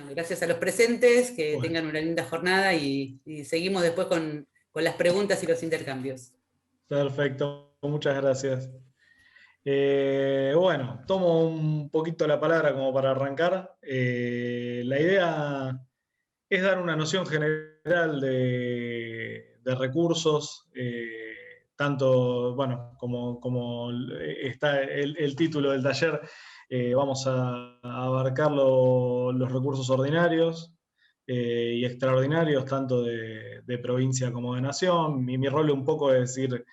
gracias a los presentes, que Bueno, tengan una linda jornada y seguimos después con las preguntas y los intercambios. perfecto, muchas gracias. Bueno, tomo un poquito la palabra como para arrancar. La idea es dar una noción general de recursos, tanto, bueno, como está el título del taller, vamos a abarcar los recursos ordinarios y extraordinarios, tanto de provincia como de nación. Mi rol un poco es decir,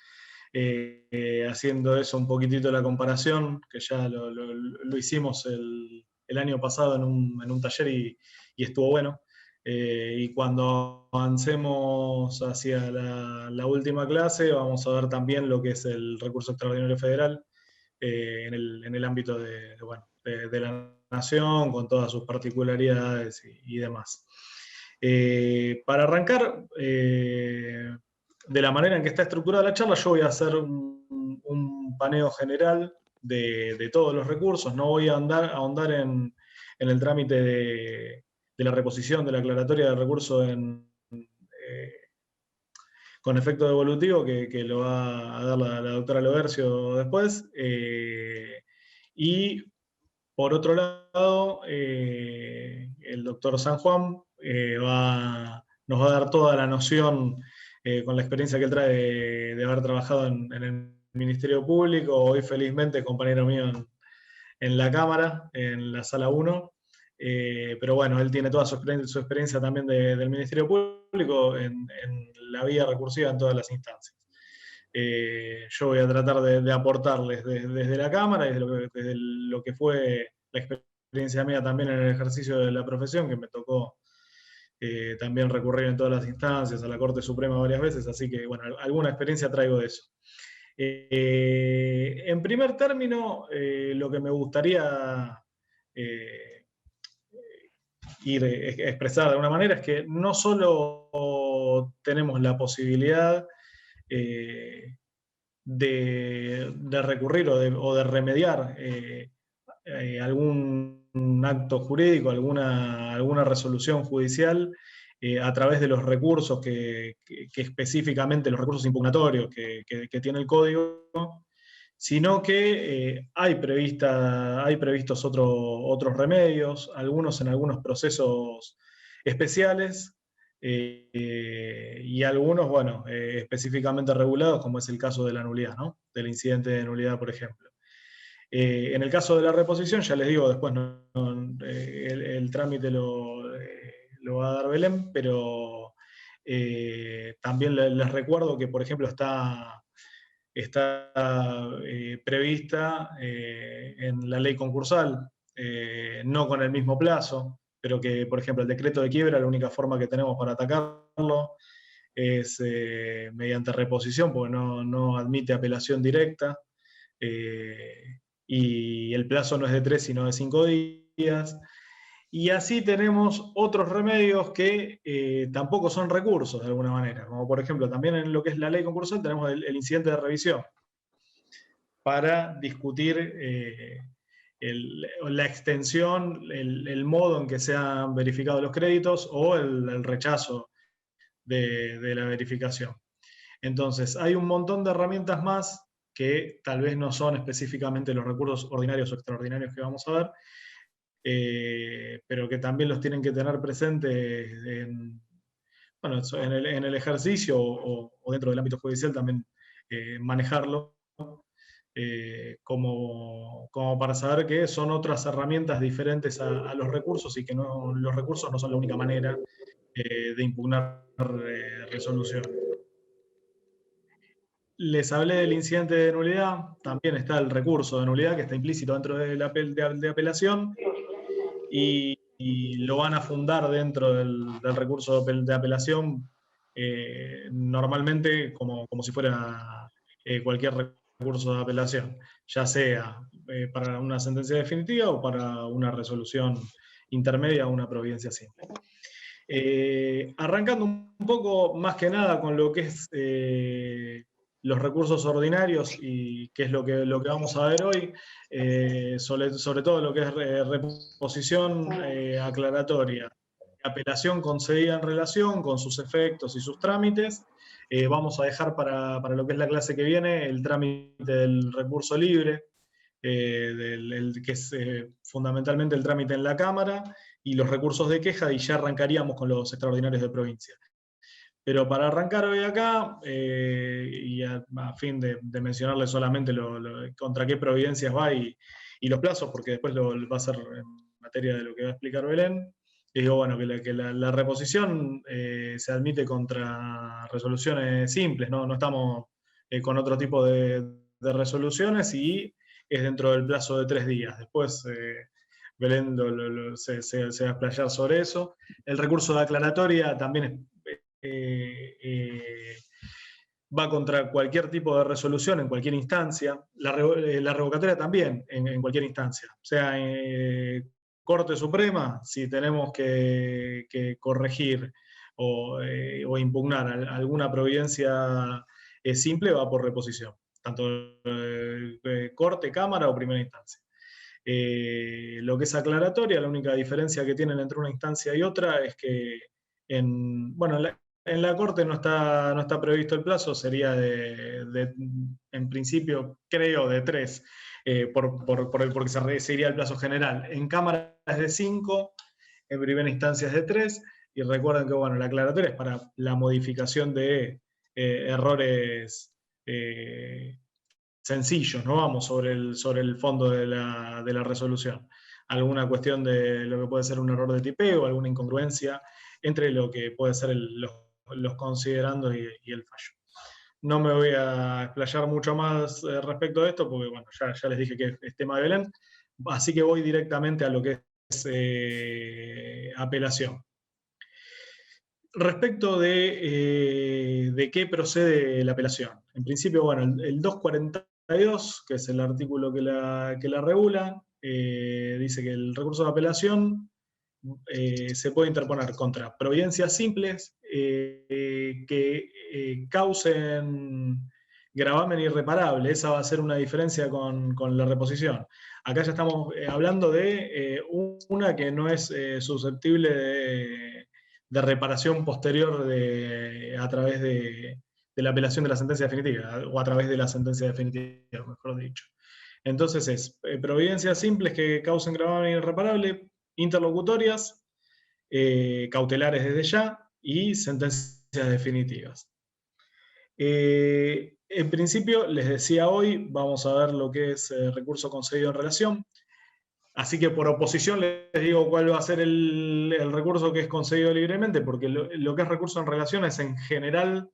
haciendo eso un poquitito la comparación, que ya lo hicimos el año pasado en un taller y estuvo bueno. Y cuando avancemos hacia la última clase, vamos a ver también lo que es el recurso extraordinario federal en el ámbito bueno, de la nación, con todas sus particularidades y demás. Para arrancar, de la manera en que está estructurada la charla, yo voy a hacer un paneo general de todos los recursos, no voy a ahondar en el trámite de la reposición de la aclaratoria del recurso con efecto devolutivo, que lo va a dar la doctora Lobercio después. Y por otro lado, el doctor San Juan nos va a dar toda la noción, con la experiencia que él trae de haber trabajado en el Ministerio Público, hoy felizmente compañero mío en la Cámara, en la Sala 1. Pero bueno, él tiene toda su experiencia también del Ministerio Público en la vía recursiva en todas las instancias. Yo voy a tratar de aportarles desde la Cámara, desde lo que fue la experiencia mía también en el ejercicio de la profesión, que me tocó también recurrir en todas las instancias, a la Corte Suprema varias veces, así que bueno, alguna experiencia traigo de eso. En primer término, lo que me gustaría expresar de alguna manera es que no solo tenemos la posibilidad de recurrir o de remediar algún acto jurídico, alguna resolución judicial a través de los recursos que específicamente los recursos impugnatorios que tiene el código, sino que hay previstos otros remedios, algunos en algunos procesos especiales, y algunos, bueno, específicamente regulados, como es el caso de la nulidad, ¿no? Del incidente de nulidad, por ejemplo. En el caso de la reposición, ya les digo, después el trámite lo va a dar Belén, pero también les recuerdo que, por ejemplo, está prevista en la ley concursal, no con el mismo plazo, pero que, por ejemplo, el decreto de quiebra, la única forma que tenemos para atacarlo es mediante reposición, porque no admite apelación directa, y el plazo no es de 3, sino de 5 días. Y así tenemos otros remedios que tampoco son recursos de alguna manera, como por ejemplo también en lo que es la ley concursal tenemos el incidente de revisión para discutir la extensión, el modo en que se han verificado los créditos o el rechazo de la verificación. Entonces, hay un montón de herramientas más que tal vez no son específicamente los recursos ordinarios o extraordinarios que vamos a ver, pero que también los tienen que tener presentes bueno, en el ejercicio o dentro del ámbito judicial también manejarlo, como para saber que son otras herramientas diferentes a los recursos y que los recursos no son la única manera de impugnar resoluciones. Les hablé del incidente de nulidad, también está el recurso de nulidad que está implícito dentro de apelación y lo van a fundar dentro del recurso de apelación normalmente como si fuera cualquier recurso de apelación, ya sea para una sentencia definitiva o para una resolución intermedia o una providencia simple. Arrancando un poco más que nada con lo que es los recursos ordinarios, y que es lo que vamos a ver hoy, sobre todo lo que es reposición aclaratoria, apelación concedida en relación con sus efectos y sus trámites. Vamos a dejar para lo que es la clase que viene el trámite del recurso libre, que es fundamentalmente el trámite en la Cámara, y los recursos de queja, y ya arrancaríamos con los extraordinarios de provincia. Pero para arrancar hoy acá, y a fin de mencionarles solamente contra qué providencias va y los plazos, porque después va a ser en materia de lo que va a explicar Belén, digo, bueno, que la reposición se admite contra resoluciones simples, no estamos con otro tipo de resoluciones, y es dentro del plazo de 3 días. Después Belén se va a explayar sobre eso. El recurso de aclaratoria también va contra cualquier tipo de resolución en cualquier instancia. La revocatoria también en cualquier instancia. O sea, Corte Suprema, si tenemos que corregir o impugnar alguna providencia simple, va por reposición. Tanto Corte, Cámara o primera instancia. Lo que es aclaratoria, la única diferencia que tienen entre una instancia y otra es que en la Corte no está previsto el plazo, sería en principio, creo, de 3, porque se iría el plazo general. En Cámara es de 5, en primera instancia es de 3, y recuerden que la aclaratoria es para la modificación de errores sencillos, no vamos sobre el fondo de la resolución. Alguna cuestión de lo que puede ser un error de tipeo, alguna incongruencia entre lo que puede ser los considerandos y el fallo. No me voy a explayar mucho más respecto de esto, porque ya les dije que es tema de Belén, así que voy directamente a lo que es apelación. Respecto de qué procede la apelación. En principio, el 242, que es el artículo que la regula, dice que el recurso de apelación se puede interponer contra providencias simples que causen gravamen irreparable. Esa va a ser una diferencia con la reposición. Acá ya estamos hablando de una que no es susceptible de reparación posterior a través de la apelación de la sentencia definitiva, o a través de la sentencia definitiva, mejor dicho. Entonces es providencias simples que causen gravamen irreparable, interlocutorias, cautelares desde ya, y sentencias definitivas. En principio, les decía hoy, vamos a ver lo que es recurso concedido en relación. Así que por oposición les digo cuál va a ser el recurso que es concedido libremente, porque lo que es recurso en relación es en general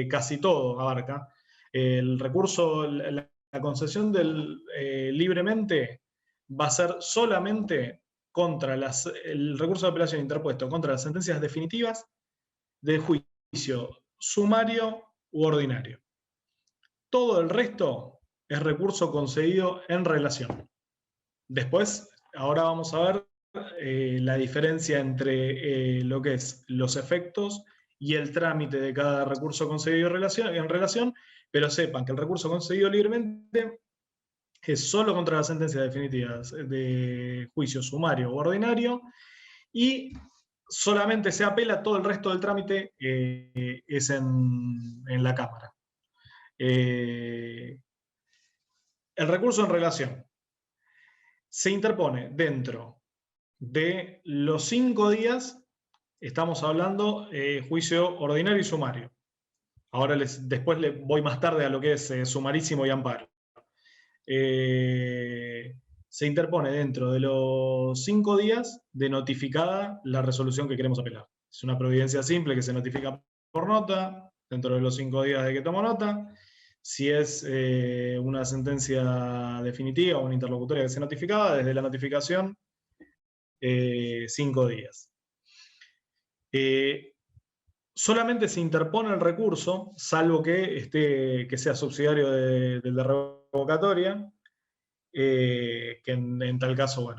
casi todo abarca. El recurso, la concesión del libremente va a ser solamente contra el recurso de apelación interpuesto contra las sentencias definitivas del juicio sumario u ordinario. Todo el resto es recurso concedido en relación. Después, ahora vamos a ver la diferencia entre lo que es los efectos y el trámite de cada recurso concedido en relación, pero sepan que el recurso concedido libremente es solo contra las sentencias definitivas de juicio sumario o ordinario, y solamente se apela, todo el resto del trámite es en la Cámara. El recurso en relación se interpone dentro de los 5 días, estamos hablando juicio ordinario y sumario. Ahora después voy más tarde a lo que es sumarísimo y amparo. Se interpone dentro de los 5 días de notificada la resolución que queremos apelar. Es una providencia simple que se notifica por nota, dentro de los 5 días de que tomo nota. Si es una sentencia definitiva o una interlocutoria que se notificaba, desde la notificación, 5 días. Solamente se interpone el recurso, salvo que sea subsidiario del de revocatoria, que en tal caso,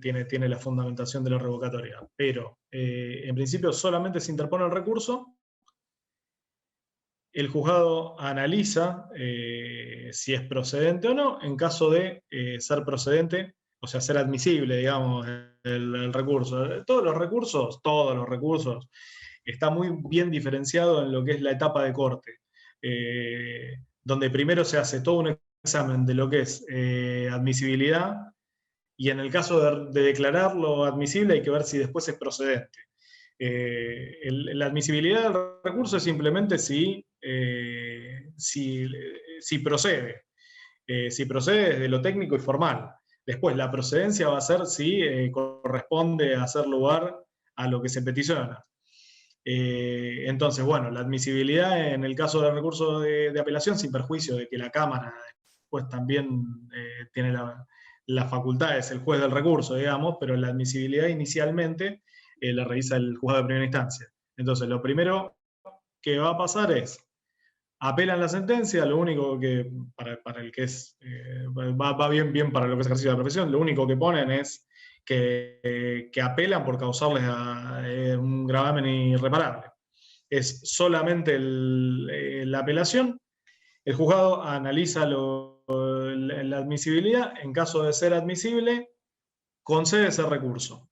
tiene la fundamentación de la revocatoria. Pero en principio solamente se interpone el recurso el juzgado analiza si es procedente o no. En caso de ser procedente, o sea, ser admisible, digamos, el recurso. Todos los recursos, está muy bien diferenciado en lo que es la etapa de corte, donde primero se hace todo un examen de lo que es admisibilidad, y en el caso de declararlo admisible hay que ver si después es procedente. La admisibilidad del recurso es simplemente si procede. Si procede desde lo técnico y formal. Después, la procedencia va a ser si corresponde hacer lugar a lo que se peticiona. Entonces, bueno, la admisibilidad en el caso del recurso de apelación, sin perjuicio de que la Cámara después también tiene las facultades, el juez del recurso, digamos, pero la admisibilidad inicialmente la revisa el juzgado de primera instancia. Entonces, lo primero que va a pasar es, apelan la sentencia, lo único que, para el que es, va bien para lo que es ejercicio de la profesión, lo único que ponen es que apelan por causarles un gravamen irreparable. Es solamente la apelación, el juzgado analiza la admisibilidad, en caso de ser admisible, concede ese recurso.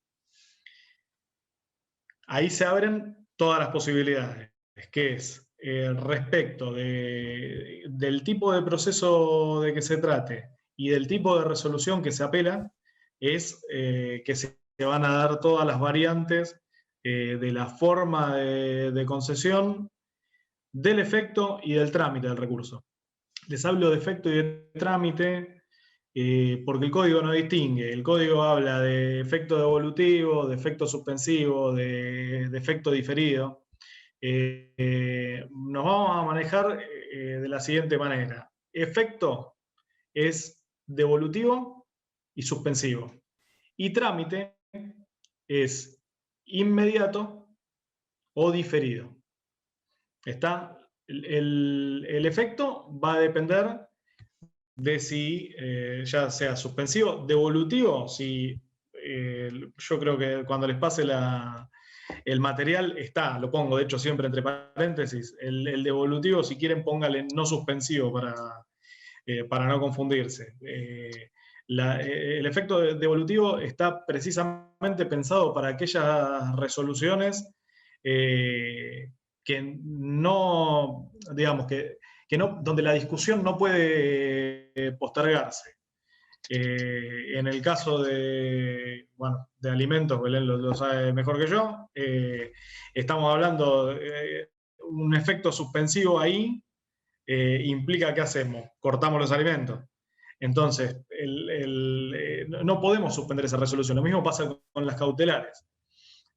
Ahí se abren todas las posibilidades, que es respecto del tipo de proceso de que se trate y del tipo de resolución que se apela, es que se van a dar todas las variantes de la forma de concesión, del efecto y del trámite del recurso. Les hablo de efecto y de trámite porque el código no distingue. El código habla de efecto devolutivo, de efecto suspensivo, de efecto diferido. Nos vamos a manejar de la siguiente manera. Efecto es devolutivo y suspensivo. Y trámite es inmediato o diferido. ¿Está? El efecto va a depender de si ya sea suspensivo, devolutivo, si yo creo que cuando les pase el material está, lo pongo de hecho siempre entre paréntesis, el devolutivo, si quieren póngale no suspensivo para no confundirse. El efecto devolutivo está precisamente pensado para aquellas resoluciones que no, digamos, que no, donde la discusión no puede postergarse. En el caso de alimentos, Belén lo sabe mejor que yo, estamos hablando de un efecto suspensivo ahí, implica ¿qué hacemos? Cortamos los alimentos. Entonces, no podemos suspender esa resolución. Lo mismo pasa con las cautelares.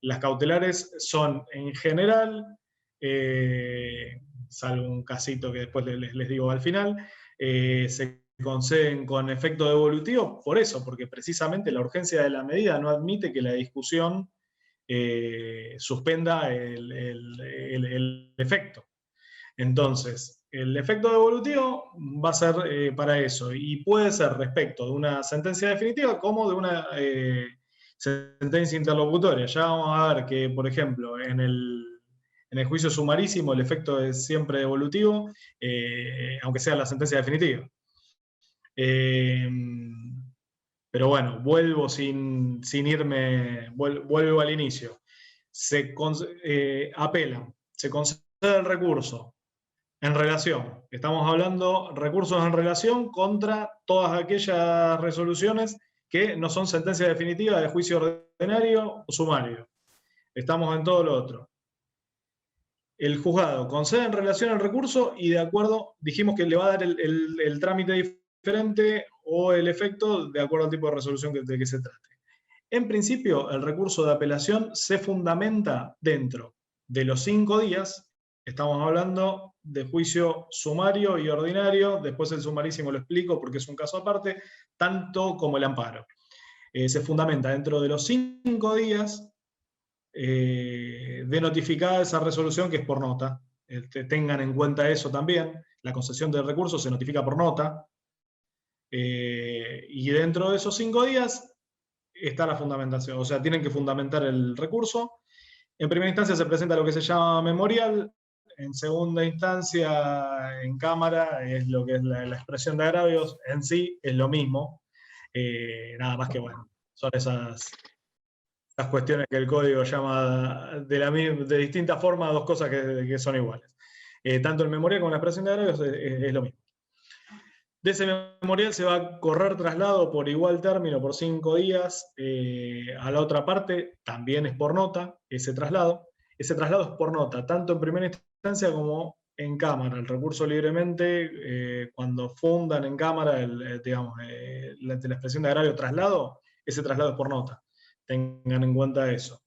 Las cautelares son, en general, salvo un casito que después les digo al final, se conceden con efecto devolutivo por eso, porque precisamente la urgencia de la medida no admite que la discusión suspenda el efecto. Entonces, el efecto devolutivo va a ser para eso, y puede ser respecto de una sentencia definitiva como de una sentencia interlocutoria. Ya vamos a ver que, por ejemplo, en el juicio sumarísimo el efecto es siempre devolutivo, aunque sea la sentencia definitiva. Pero bueno, vuelvo sin irme, vuelvo al inicio. Apelan, se concede el recurso en relación. Estamos hablando recursos en relación contra todas aquellas resoluciones que no son sentencia definitiva de juicio ordinario o sumario. Estamos en todo lo otro. El juzgado concede en relación al recurso y de acuerdo, dijimos que le va a dar el trámite diferente o el efecto de acuerdo al tipo de resolución de que se trate. En principio, el recurso de apelación se fundamenta dentro de los 5 días. Estamos hablando de juicio sumario y ordinario, después el sumarísimo lo explico porque es un caso aparte, tanto como el amparo. Se fundamenta dentro de los 5 días de notificada esa resolución, que es por nota. Tengan en cuenta eso también, la concesión del recurso se notifica por nota, y dentro de esos 5 días está la fundamentación, o sea, tienen que fundamentar el recurso. En primera instancia se presenta lo que se llama memorial, en segunda instancia, en cámara, es lo que es la expresión de agravios, en sí es lo mismo, nada más que bueno, son esas cuestiones que el código llama de distinta forma a dos cosas que son iguales. Tanto el memorial como la expresión de agravios es lo mismo. De ese memorial se va a correr traslado por igual término por 5 días a la otra parte, también es por nota ese traslado. Ese traslado es por nota, tanto en primera instancia como en cámara. El recurso libremente, cuando fundan en cámara, digamos, la expresión de agravio traslado, ese traslado es por nota. Tengan en cuenta eso.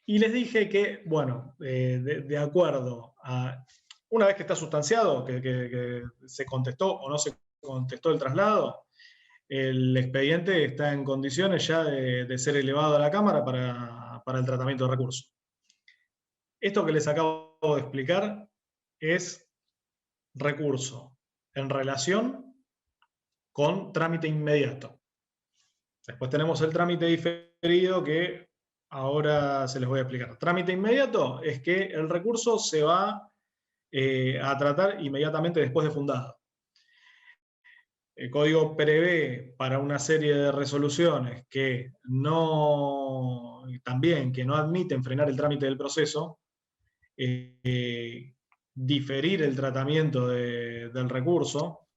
Y les dije que, bueno, de acuerdo a... Una vez que está sustanciado, que se contestó o no se contestó el traslado, el expediente está en condiciones ya de ser elevado a la Cámara para el tratamiento de recursos. Esto que les acabo de explicar es recurso en relación con trámite inmediato. Después tenemos el trámite diferido que ahora se les voy a explicar. Trámite inmediato es que el recurso se va a tratar inmediatamente después de fundado. El código prevé para una serie de resoluciones que no admiten frenar el trámite del proceso, diferir el tratamiento del recurso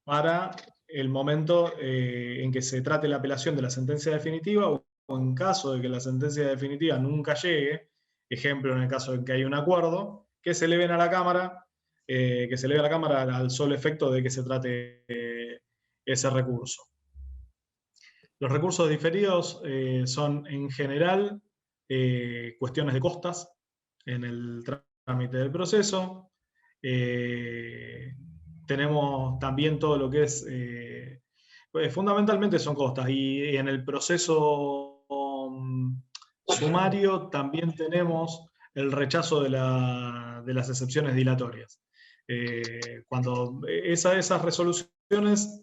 para el momento en que se trate la apelación de la sentencia definitiva, o en caso de que la sentencia definitiva nunca llegue, ejemplo en el caso de que hay un acuerdo, que se eleven a la Cámara, al solo efecto de que se trate ese recurso. Los recursos diferidos son en general cuestiones de costas en el trámite del proceso. Tenemos también todo lo que es, fundamentalmente son costas, y en el proceso sumario también tenemos el rechazo de las excepciones dilatorias. Cuando esas resoluciones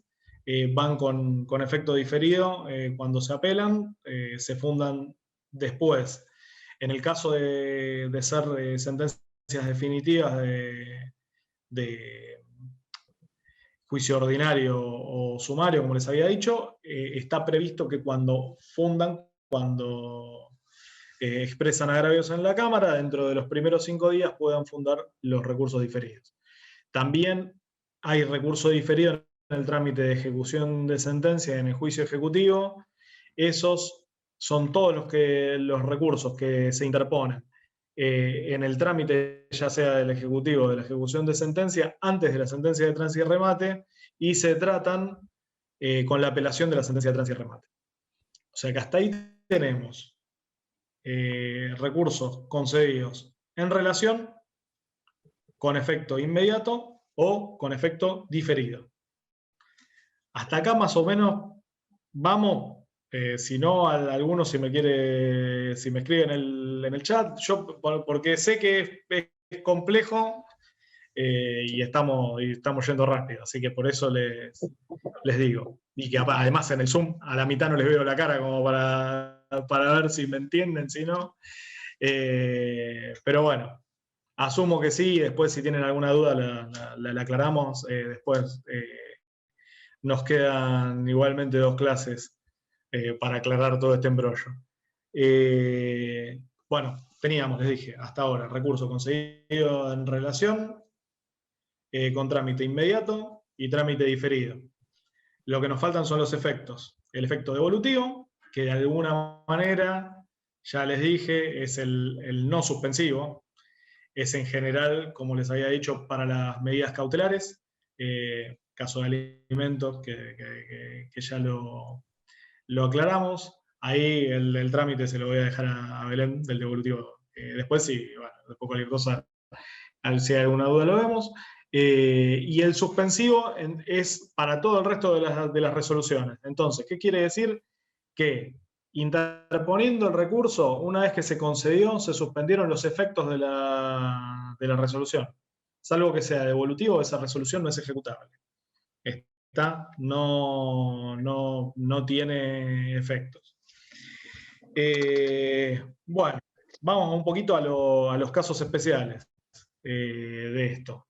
van con efecto diferido, cuando se apelan, se fundan después. En el caso de ser sentencias definitivas de juicio ordinario o sumario, como les había dicho, está previsto que cuando fundan, cuando expresan agravios en la Cámara, dentro de los primeros 5 días puedan fundar los recursos diferidos. También hay recurso diferido en el trámite de ejecución de sentencia en el juicio ejecutivo. Esos son todos los recursos que se interponen en el trámite, ya sea del ejecutivo o de la ejecución de sentencia, antes de la sentencia de tránsito y remate, y se tratan con la apelación de la sentencia de tránsito y remate. O sea que hasta ahí tenemos recursos concedidos en relación, con efecto inmediato o con efecto diferido. Hasta acá más o menos vamos. Si no, alguno si me escribe en el chat, yo porque sé que es complejo y estamos yendo rápido, así que por eso les digo. Y que además en el Zoom a la mitad no les veo la cara como para ver si me entienden, si no. Pero bueno, asumo que sí, y después si tienen alguna duda la aclaramos. Después nos quedan igualmente 2 clases para aclarar todo este embrollo. Bueno, teníamos, les dije, hasta ahora, recurso conseguido en relación, con trámite inmediato y trámite diferido. Lo que nos faltan son los efectos. El efecto devolutivo, que de alguna manera, ya les dije, es el no suspensivo. Es en general, como les había dicho, para las medidas cautelares, caso de alimentos, que ya lo aclaramos. Ahí el trámite se lo voy a dejar a Belén del devolutivo. Después sí, bueno, después cualquier cosa, si hay alguna duda lo vemos. Y el suspensivo es para todo el resto de las resoluciones. Entonces, ¿qué quiere decir? Que interponiendo el recurso, una vez que se concedió, se suspendieron los efectos de la resolución. Salvo que sea devolutivo, esa resolución no es ejecutable. No tiene efectos. Bueno, vamos un poquito a los casos especiales. de esto.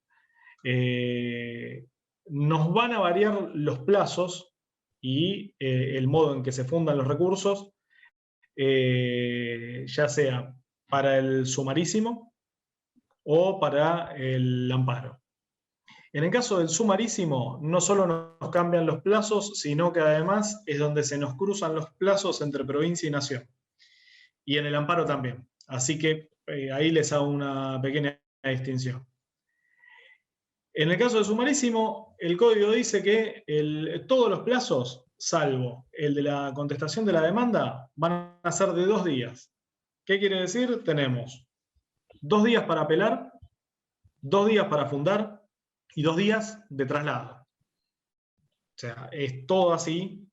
Nos van a variar los plazos y el modo en que se fundan los recursos, ya sea para el sumarísimo o para el amparo. En el caso del sumarísimo, no solo nos cambian los plazos, sino que además es donde se nos cruzan los plazos entre provincia y nación. Y en el amparo también. Así que ahí les hago una pequeña distinción. En el caso del sumarísimo, el código dice que todos los plazos, salvo el de la contestación de la demanda, van a ser de 2 días. ¿Qué quiere decir? Tenemos 2 días para apelar, 2 días para fundar y 2 días de traslado. O sea, es todo así.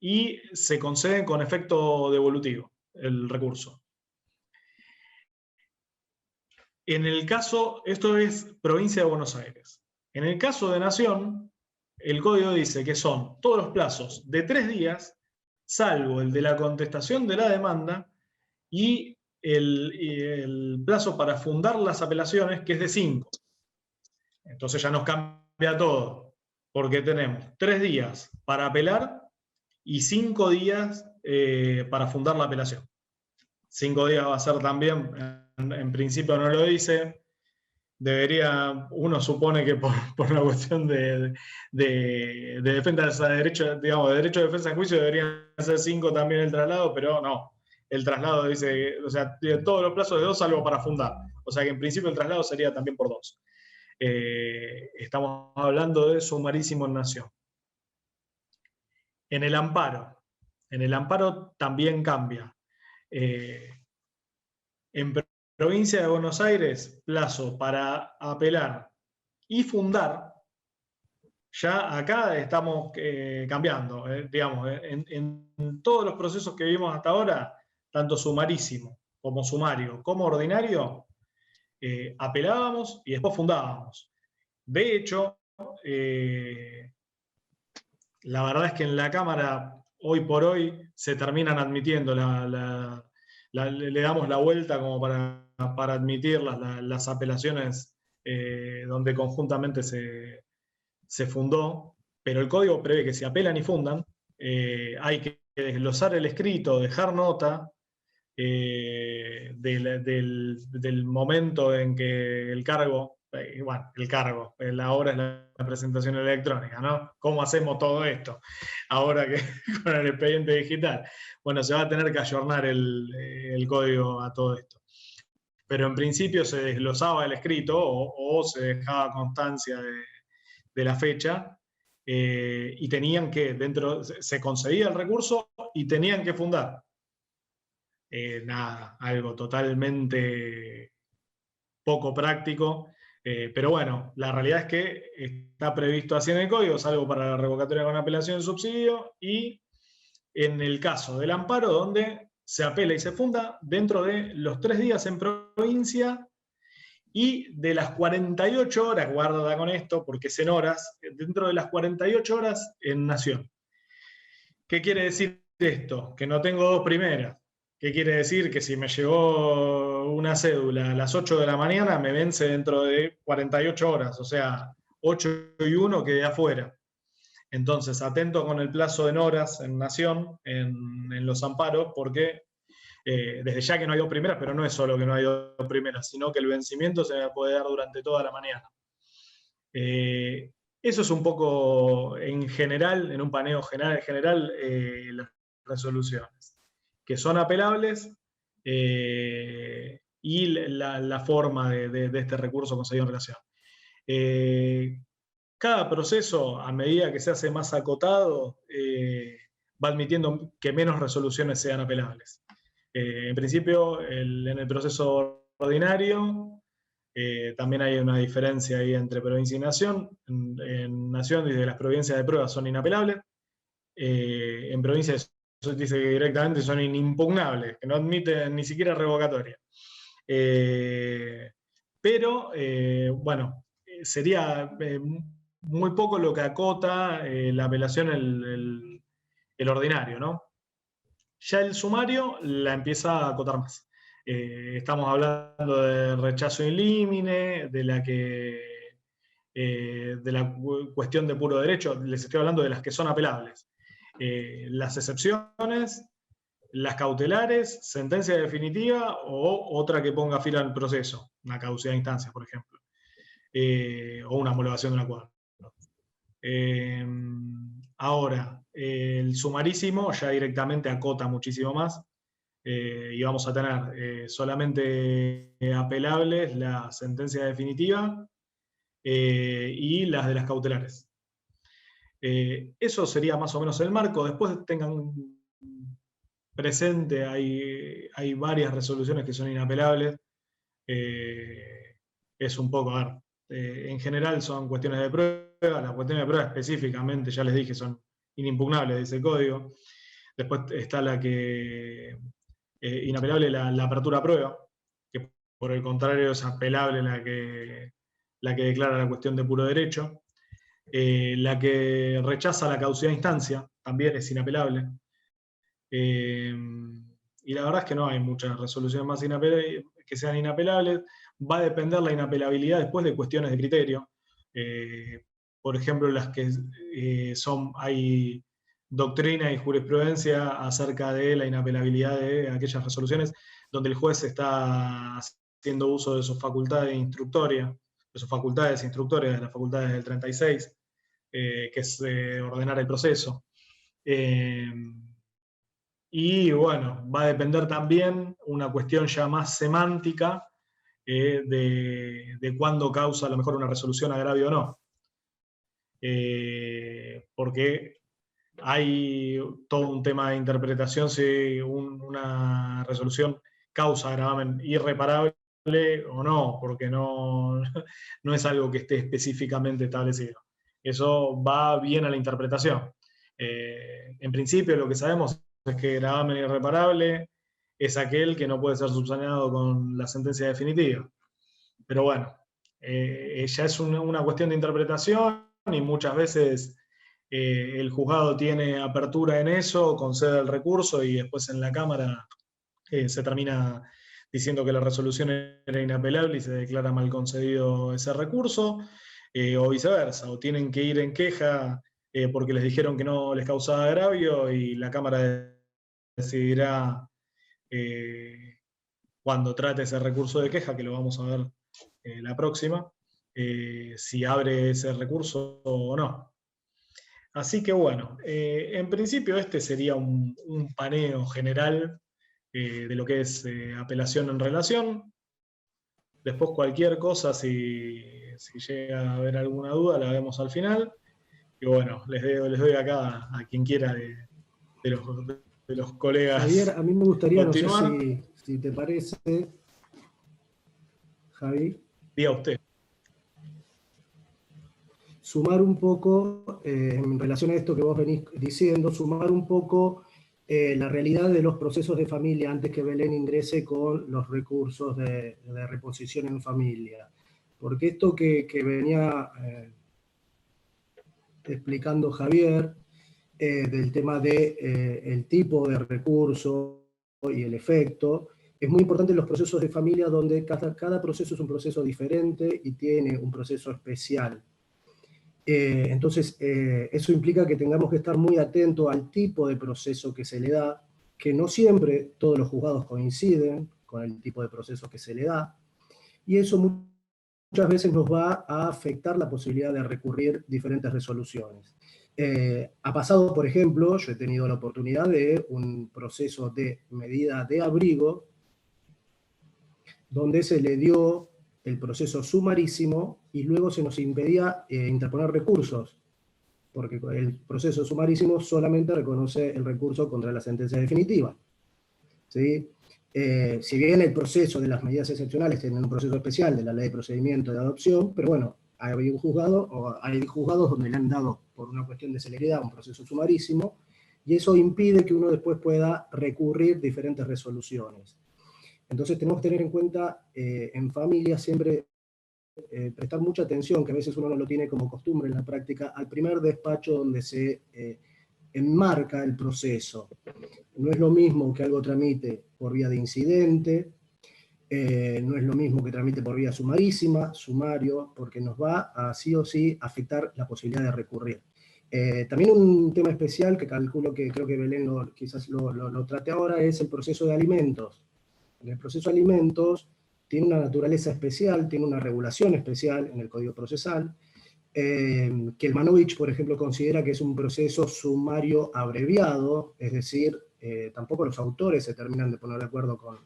Y se concede con efecto devolutivo el recurso. En el caso, esto es provincia de Buenos Aires. En el caso de Nación, el código dice que son todos los plazos de 3 días, salvo el de la contestación de la demanda y el plazo para fundar las apelaciones, que es de 5. Entonces ya nos cambia todo, porque tenemos 3 días para apelar y 5 días para fundar la apelación. 5 días va a ser también, en principio no lo dice, uno supone que por una cuestión de defensa de derecho, digamos, de derecho de defensa en juicio deberían ser 5 también el traslado, pero no. El traslado dice, o sea, tiene todos los plazos de 2 salvo para fundar. O sea que en principio el traslado sería también por 2. Estamos hablando de sumarísimo en Nación. En el amparo también cambia. En provincia de Buenos Aires, plazo para apelar y fundar, ya acá estamos cambiando. Digamos, en todos los procesos que vimos hasta ahora, tanto sumarísimo como sumario como ordinario, apelábamos y después fundábamos. De hecho, la verdad es que en la Cámara, hoy por hoy, se terminan admitiendo, le damos la vuelta como para admitir las apelaciones donde conjuntamente se fundó, pero el código prevé que si apelan y fundan, hay que desglosar el escrito, dejar nota del momento en que el cargo, ahora es la presentación electrónica, ¿no? ¿Cómo hacemos todo esto? Ahora que con el expediente digital. Bueno, se va a tener que ayornar el código a todo esto. Pero en principio se desglosaba el escrito o se dejaba constancia de la fecha y tenían que, se concedía el recurso y tenían que fundar. Nada, algo totalmente poco práctico, pero bueno, la realidad es que está previsto así en el código, salvo para la revocatoria con apelación de subsidio y en el caso del amparo, donde se apela y se funda dentro de los 3 días en provincia y de las 48 horas, guarda con esto porque es en horas, dentro de las 48 horas en Nación. ¿Qué quiere decir esto? Que no tengo 2 primeras. ¿Qué quiere decir? Que si me llegó una cédula a las 8 de la mañana, me vence dentro de 48 horas, o sea, 8 y 1 quedé afuera. Entonces, atento con el plazo en horas en Nación, en los amparos, porque desde ya que no hay 2 primeras, pero no es solo que no hay 2 primeras, sino que el vencimiento se puede dar durante toda la mañana. Eso es un poco, en general, en un paneo general, las resoluciones, que son apelables y la forma de este recurso concedido en relación. Cada proceso, a medida que se hace más acotado, va admitiendo que menos resoluciones sean apelables. En principio, en el proceso ordinario, también hay una diferencia ahí entre provincia y nación. En nación dice que las provincias de prueba son inapelables. En provincia dice que directamente son inimpugnables, que no admiten ni siquiera revocatoria. Pero, bueno, sería muy poco lo que acota la apelación el ordinario, ¿no? Ya el sumario la empieza a acotar más. Estamos hablando de rechazo in limine, de la cuestión de puro derecho, les estoy hablando de las que son apelables. Las excepciones, las cautelares, sentencia definitiva o otra que ponga fin al proceso, una caducidad de instancias, por ejemplo, o una homologación de un acuerdo. Ahora, el sumarísimo ya directamente acota muchísimo más, y vamos a tener solamente apelables la sentencia definitiva y las de las cautelares. Eso sería más o menos el marco. Después tengan presente, hay varias resoluciones que son inapelables. Es un poco, a ver, en general son cuestiones de prueba. Las cuestiones de prueba específicamente, ya les dije, son inimpugnables, dice el código. Después está la que, inapelable la apertura a prueba, que por el contrario es apelable la que declara la cuestión de puro derecho. La que rechaza la caducidad de instancia también es inapelable. Y la verdad es que no hay muchas resoluciones más que sean inapelables. Va a depender la inapelabilidad después de cuestiones de criterio. Por ejemplo, las que hay doctrina y jurisprudencia acerca de la inapelabilidad de aquellas resoluciones donde el juez está haciendo uso de sus facultades instructorias, de sus facultades instructorias, de las facultades del 36, que es ordenar el proceso. Y bueno, va a depender también una cuestión ya más semántica de cuándo causa a lo mejor una resolución agravio o no. Porque hay todo un tema de interpretación si una resolución causa gravamen irreparable o no, porque no es algo que esté específicamente establecido. Eso va bien a la interpretación. En principio lo que sabemos es que gravamen irreparable es aquel que no puede ser subsanado con la sentencia definitiva. Pero bueno, ya es una cuestión de interpretación y muchas veces el juzgado tiene apertura en eso, concede el recurso y después en la Cámara se termina diciendo que la resolución era inapelable y se declara mal concedido ese recurso, o viceversa, o tienen que ir en queja porque les dijeron que no les causaba agravio y la Cámara decidirá cuando trate ese recurso de queja, que lo vamos a ver la próxima, si abre ese recurso o no. Así que bueno, en principio este sería un paneo general de lo que es apelación en relación. Después cualquier cosa, si llega a haber alguna duda, la vemos al final. Y bueno, les doy acá a quien quiera de los colegas. Javier, a mí me gustaría, continuar. no sé si te parece, Javi. Diga usted. Sumar un poco, en relación a esto que vos venís diciendo, sumar un poco la realidad de los procesos de familia antes que Belén ingrese con los recursos de reposición en familia. Porque esto que venía explicando Javier, del tema del tipo de recurso y el efecto, es muy importante en los procesos de familia donde cada proceso es un proceso diferente y tiene un proceso especial. Entonces, eso implica que tengamos que estar muy atentos al tipo de proceso que se le da, que no siempre todos los juzgados coinciden con el tipo de proceso que se le da, y eso muchas veces nos va a afectar la posibilidad de recurrir diferentes resoluciones. Ha pasado, por ejemplo, yo he tenido la oportunidad de un proceso de medida de abrigo, donde se le dio el proceso sumarísimo y luego se nos impedía interponer recursos, porque el proceso sumarísimo solamente reconoce el recurso contra la sentencia definitiva. ¿Sí? Si bien el proceso de las medidas excepcionales tiene un proceso especial de la ley de procedimiento de adopción, pero bueno, hay juzgados donde le han dado, por una cuestión de celeridad, un proceso sumarísimo, y eso impide que uno después pueda recurrir diferentes resoluciones. Entonces tenemos que tener en cuenta en familia siempre prestar mucha atención, que a veces uno no lo tiene como costumbre en la práctica, al primer despacho donde se enmarca el proceso. No es lo mismo que algo tramite por vía de incidente, No es lo mismo que tramite por vía sumarísima, sumario, porque nos va a sí o sí afectar la posibilidad de recurrir. También un tema especial que calculo que creo que Belén quizás lo trate ahora es el proceso de alimentos. En el proceso de alimentos tiene una naturaleza especial, tiene una regulación especial en el Código Procesal, que Kelmanovich, por ejemplo, considera que es un proceso sumario abreviado, es decir, tampoco los autores se terminan de poner de acuerdo con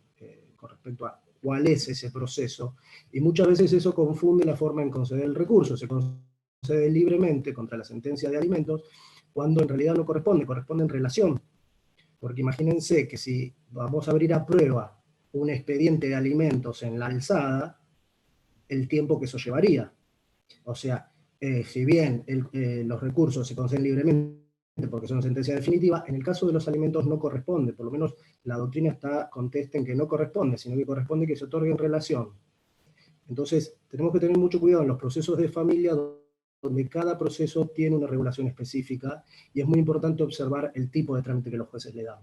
respecto a cuál es ese proceso, y muchas veces eso confunde la forma en conceder el recurso. Se concede libremente contra la sentencia de alimentos, cuando en realidad no corresponde en relación. Porque imagínense que si vamos a abrir a prueba un expediente de alimentos en la alzada, el tiempo que eso llevaría. O sea, si bien los recursos se conceden libremente porque son sentencia definitiva, en el caso de los alimentos no corresponde, por lo menos la doctrina contesta en que no corresponde, sino que corresponde que se otorgue en relación. Entonces, tenemos que tener mucho cuidado en los procesos de familia, donde cada proceso tiene una regulación específica, y es muy importante observar el tipo de trámite que los jueces le dan.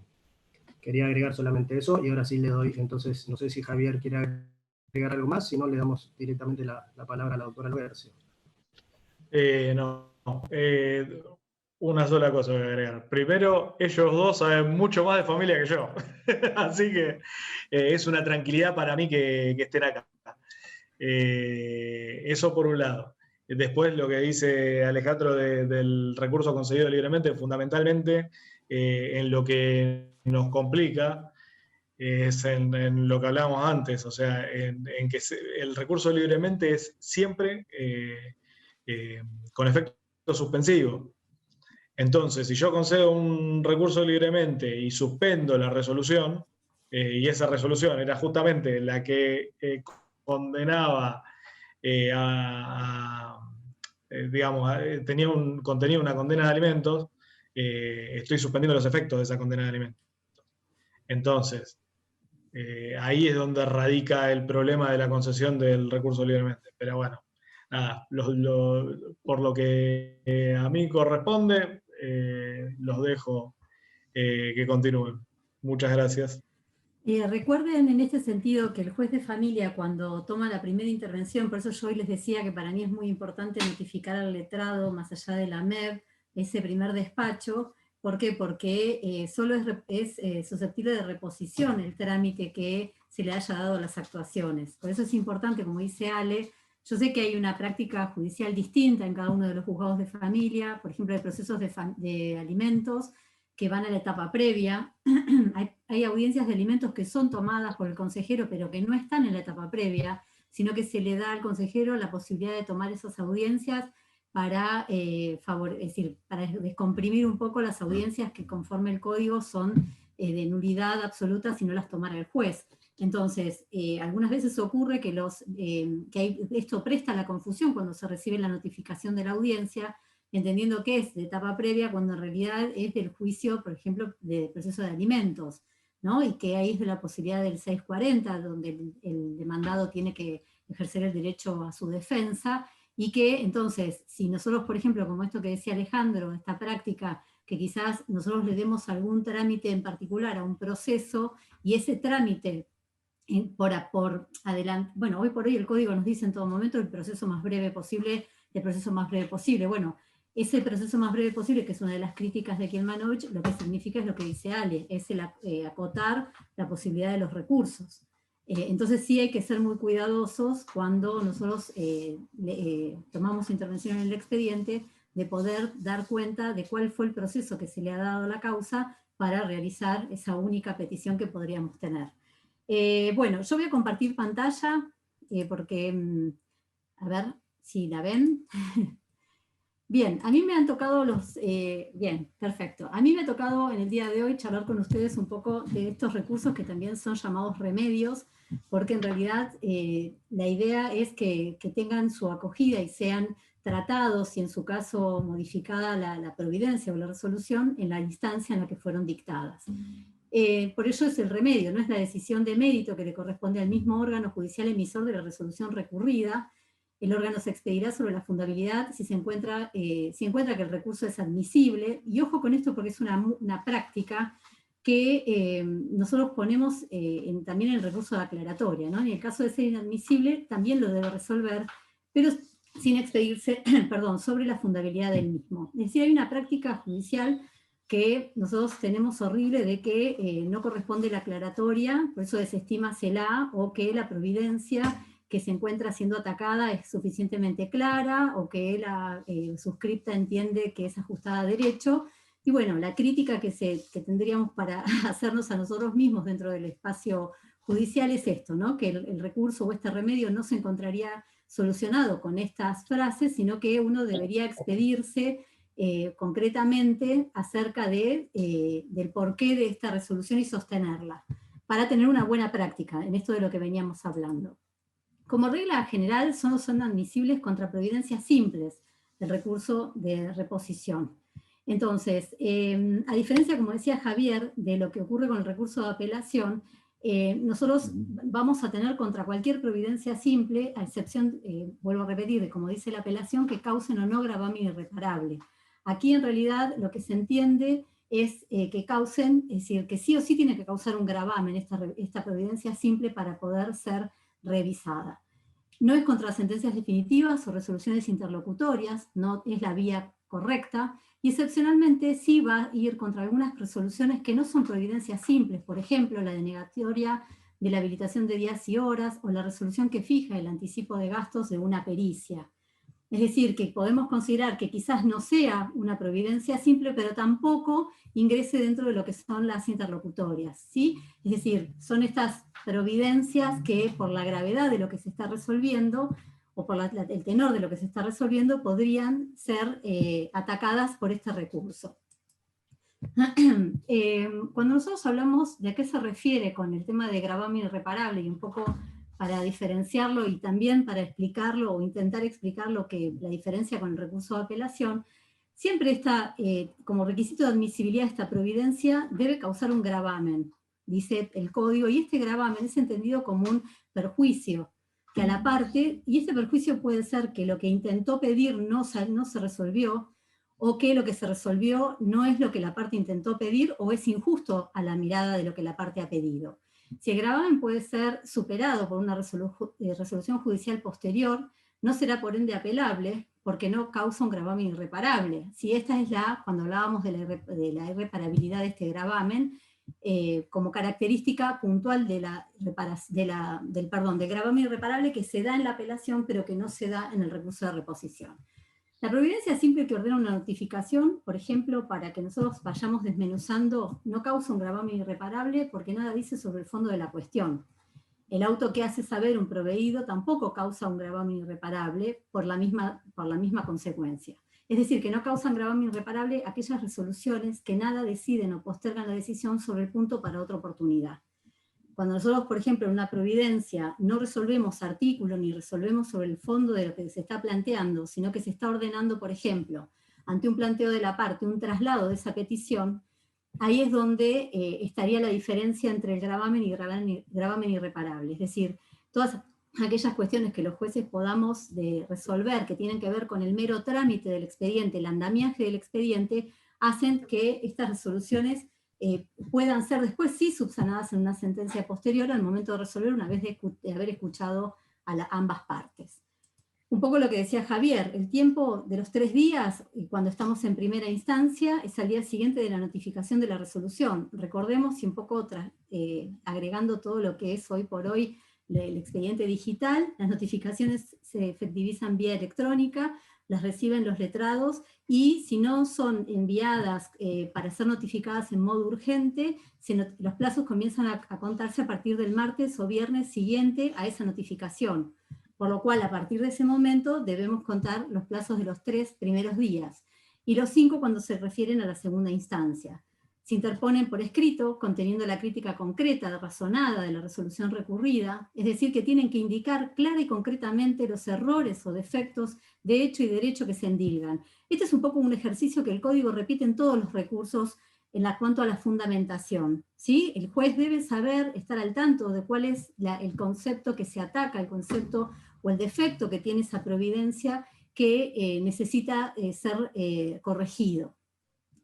Quería agregar solamente eso, y ahora sí le doy, entonces, no sé si Javier quiere agregar algo más, si no le damos directamente la palabra a la doctora Albercio. No. Una sola cosa voy a agregar. Primero, ellos dos saben mucho más de familia que yo. Así que es una tranquilidad para mí que estén acá. Eso por un lado. Después lo que dice Alejandro del recurso concedido libremente, fundamentalmente en lo que nos complica es en lo que hablábamos antes, o sea, en que el recurso libremente es siempre con efecto suspensivo. Entonces, si yo concedo un recurso libremente y suspendo la resolución, y esa resolución era justamente la que condenaba digamos, contenía una condena de alimentos, estoy suspendiendo los efectos de esa condena de alimentos. Entonces, ahí es donde radica el problema de la concesión del recurso libremente. Pero bueno, nada, por lo que a mí corresponde, los dejo que continúen. Muchas gracias. Recuerden en este sentido que el juez de familia, cuando toma la primera intervención, por eso yo hoy les decía que para mí es muy importante notificar al letrado, más allá de la MEB, ese primer despacho. ¿Por qué? Porque solo es susceptible de reposición el trámite que se le haya dado a las actuaciones. Por eso es importante, como dice Ale, yo sé que hay una práctica judicial distinta en cada uno de los juzgados de familia, por ejemplo, de procesos de alimentos, que van a la etapa previa. Hay audiencias de alimentos que son tomadas por el consejero, pero que no están en la etapa previa, sino que se le da al consejero la posibilidad de tomar esas audiencias para, para descomprimir un poco las audiencias que conforme el código son de nulidad absoluta si no las tomara el juez. Entonces, algunas veces ocurre que, esto presta la confusión cuando se recibe la notificación de la audiencia, entendiendo que es de etapa previa, cuando en realidad es del juicio, por ejemplo, del proceso de alimentos, ¿no? Y que ahí es de la posibilidad del 640, donde el demandado tiene que ejercer el derecho a su defensa, y que entonces, si nosotros, por ejemplo, como esto que decía Alejandro, esta práctica, que quizás nosotros le demos algún trámite en particular a un proceso, y ese trámite por adelante, bueno, hoy por hoy el código nos dice en todo momento el proceso más breve posible, bueno, ese proceso más breve posible, que es una de las críticas de Kelmanovich, lo que significa es lo que dice Ale, es el acotar la posibilidad de los recursos. Entonces sí hay que ser muy cuidadosos cuando nosotros tomamos intervención en el expediente, de poder dar cuenta de cuál fue el proceso que se le ha dado a la causa para realizar esa única petición que podríamos tener. Bueno, yo voy a compartir pantalla, porque, a ver si la ven. Bien, a mí me han tocado bien, perfecto. A mí me ha tocado en el día de hoy charlar con ustedes un poco de estos recursos que también son llamados remedios, porque en realidad la idea es que tengan su acogida y sean tratados, y en su caso modificada la providencia o la resolución, en la instancia en la que fueron dictadas. Por ello es el remedio, no es la decisión de mérito que le corresponde al mismo órgano judicial emisor de la resolución recurrida. El órgano se expedirá sobre la fundabilidad si encuentra que el recurso es admisible, y ojo con esto porque es una práctica, que nosotros ponemos también en el recurso de aclaratoria, ¿no? En el caso de ser inadmisible, también lo debe resolver, pero sin expedirse perdón, sobre la fundabilidad del mismo. Es decir, hay una práctica judicial que nosotros tenemos horrible de que no corresponde la aclaratoria, por eso desestímasela, o que la providencia que se encuentra siendo atacada es suficientemente clara, o que la suscripta entiende que es ajustada a derecho. Y bueno, la crítica que tendríamos para hacernos a nosotros mismos dentro del espacio judicial es esto, ¿no? Que el recurso o este remedio no se encontraría solucionado con estas frases, sino que uno debería expedirse concretamente acerca del porqué de esta resolución y sostenerla, para tener una buena práctica en esto de lo que veníamos hablando. Como regla general, solo son admisibles contra providencias simples el recurso de reposición. Entonces, a diferencia, como decía Javier, de lo que ocurre con el recurso de apelación, nosotros vamos a tener contra cualquier providencia simple, a excepción, vuelvo a repetir, de como dice la apelación, que causen o no gravamen irreparable. Aquí en realidad lo que se entiende es que causen, es decir, que sí o sí tiene que causar un gravamen esta providencia simple para poder ser revisada. No es contra sentencias definitivas o resoluciones interlocutorias, no es la vía correcta, y excepcionalmente sí va a ir contra algunas resoluciones que no son providencias simples, por ejemplo, la denegatoria de la habilitación de días y horas, o la resolución que fija el anticipo de gastos de una pericia. Es decir, que podemos considerar que quizás no sea una providencia simple, pero tampoco ingrese dentro de lo que son las interlocutorias, ¿sí? Es decir, son estas providencias que por la gravedad de lo que se está resolviendo, o por el tenor de lo que se está resolviendo, podrían ser atacadas por este recurso. Cuando nosotros hablamos de a qué se refiere con el tema de gravamen irreparable, y un poco para diferenciarlo y también para explicarlo o intentar explicar la diferencia con el recurso de apelación, siempre está como requisito de admisibilidad esta providencia debe causar un gravamen, dice el código, y este gravamen es entendido como un perjuicio que a la parte, y este perjuicio puede ser que lo que intentó pedir no se resolvió, o que lo que se resolvió no es lo que la parte intentó pedir, o es injusto a la mirada de lo que la parte ha pedido. Si el gravamen puede ser superado por una resolución judicial posterior, no será por ende apelable, porque no causa un gravamen irreparable. Si esta es cuando hablábamos de la irreparabilidad de este gravamen, como característica puntual del gravamen irreparable que se da en la apelación, pero que no se da en el recurso de reposición. La providencia simple que ordena una notificación, por ejemplo, para que nosotros vayamos desmenuzando, no causa un gravamen irreparable porque nada dice sobre el fondo de la cuestión. El auto que hace saber un proveído tampoco causa un gravamen irreparable por la misma consecuencia. Es decir, que no causan gravamen irreparable aquellas resoluciones que nada deciden o postergan la decisión sobre el punto para otra oportunidad. Cuando nosotros, por ejemplo, en una providencia no resolvemos artículo ni resolvemos sobre el fondo de lo que se está planteando, sino que se está ordenando, por ejemplo, ante un planteo de la parte, un traslado de esa petición, ahí es donde estaría la diferencia entre el gravamen y gravamen irreparable. Es decir, todas aquellas cuestiones que los jueces podamos resolver, que tienen que ver con el mero trámite del expediente, el andamiaje del expediente, hacen que estas resoluciones puedan ser después sí subsanadas en una sentencia posterior al momento de resolver, una vez de haber escuchado a ambas partes. Un poco lo que decía Javier, el tiempo de los 3 días, cuando estamos en primera instancia, es al día siguiente de la notificación de la resolución. Recordemos, y un poco agregando todo lo que es hoy por hoy el expediente digital, las notificaciones se efectivizan vía electrónica, las reciben los letrados, y si no son enviadas para ser notificadas en modo urgente, los plazos comienzan a contarse a partir del martes o viernes siguiente a esa notificación. Por lo cual, a partir de ese momento, debemos contar los plazos de los 3 primeros días, y los 5 cuando se refieren a la segunda instancia. Se interponen por escrito, conteniendo la crítica concreta, razonada de la resolución recurrida, es decir, que tienen que indicar clara y concretamente los errores o defectos de hecho y derecho que se endilgan. Este es un poco un ejercicio que el Código repite en todos los recursos en cuanto a la fundamentación, ¿sí? El juez debe saber, estar al tanto de cuál es el concepto que se ataca, el concepto o el defecto que tiene esa providencia que necesita ser corregido.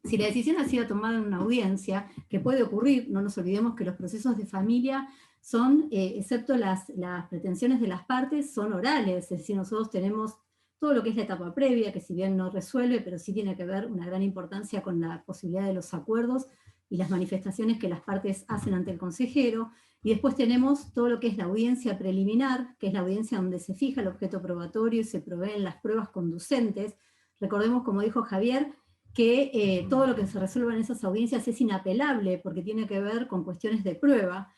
Si la decisión ha sido tomada en una audiencia, que puede ocurrir, no nos olvidemos que los procesos de familia son, excepto las pretensiones de las partes, son orales, es decir, nosotros tenemos todo lo que es la etapa previa, que si bien no resuelve, pero sí tiene que ver una gran importancia con la posibilidad de los acuerdos y las manifestaciones que las partes hacen ante el consejero, y después tenemos todo lo que es la audiencia preliminar, que es la audiencia donde se fija el objeto probatorio y se proveen las pruebas conducentes. Recordemos, como dijo Javier, que todo lo que se resuelva en esas audiencias es inapelable porque tiene que ver con cuestiones de prueba,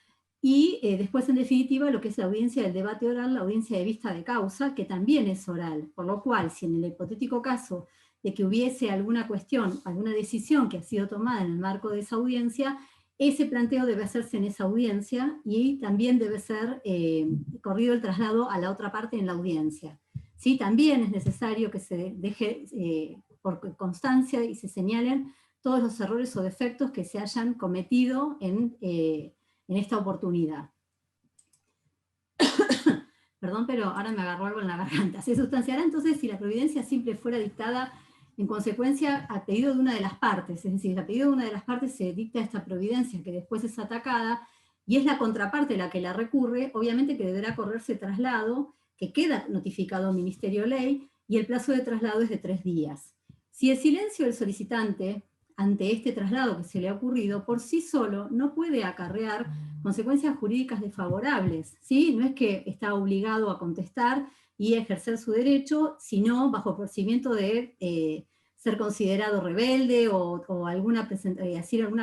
y después en definitiva lo que es la audiencia del debate oral, la audiencia de vista de causa, que también es oral, por lo cual si en el hipotético caso de que hubiese alguna cuestión, alguna decisión que ha sido tomada en el marco de esa audiencia, ese planteo debe hacerse en esa audiencia y también debe ser corrido el traslado a la otra parte en la audiencia. ¿Sí? También es necesario que se deje por constancia y se señalen todos los errores o defectos que se hayan cometido en esta oportunidad. Perdón, pero ahora me agarró algo en la garganta. Se sustanciará entonces si la providencia simple fuera dictada en consecuencia a pedido de una de las partes, es decir, a pedido de una de las partes se dicta esta providencia que después es atacada, y es la contraparte la que la recurre, obviamente que deberá correrse traslado, que queda notificado al Ministerio Ley, y el plazo de traslado es de 3 días. Si el silencio del solicitante ante este traslado que se le ha ocurrido, por sí solo no puede acarrear consecuencias jurídicas desfavorables, ¿sí? No es que está obligado a contestar y ejercer su derecho, sino bajo percibimiento de ser considerado rebelde o alguna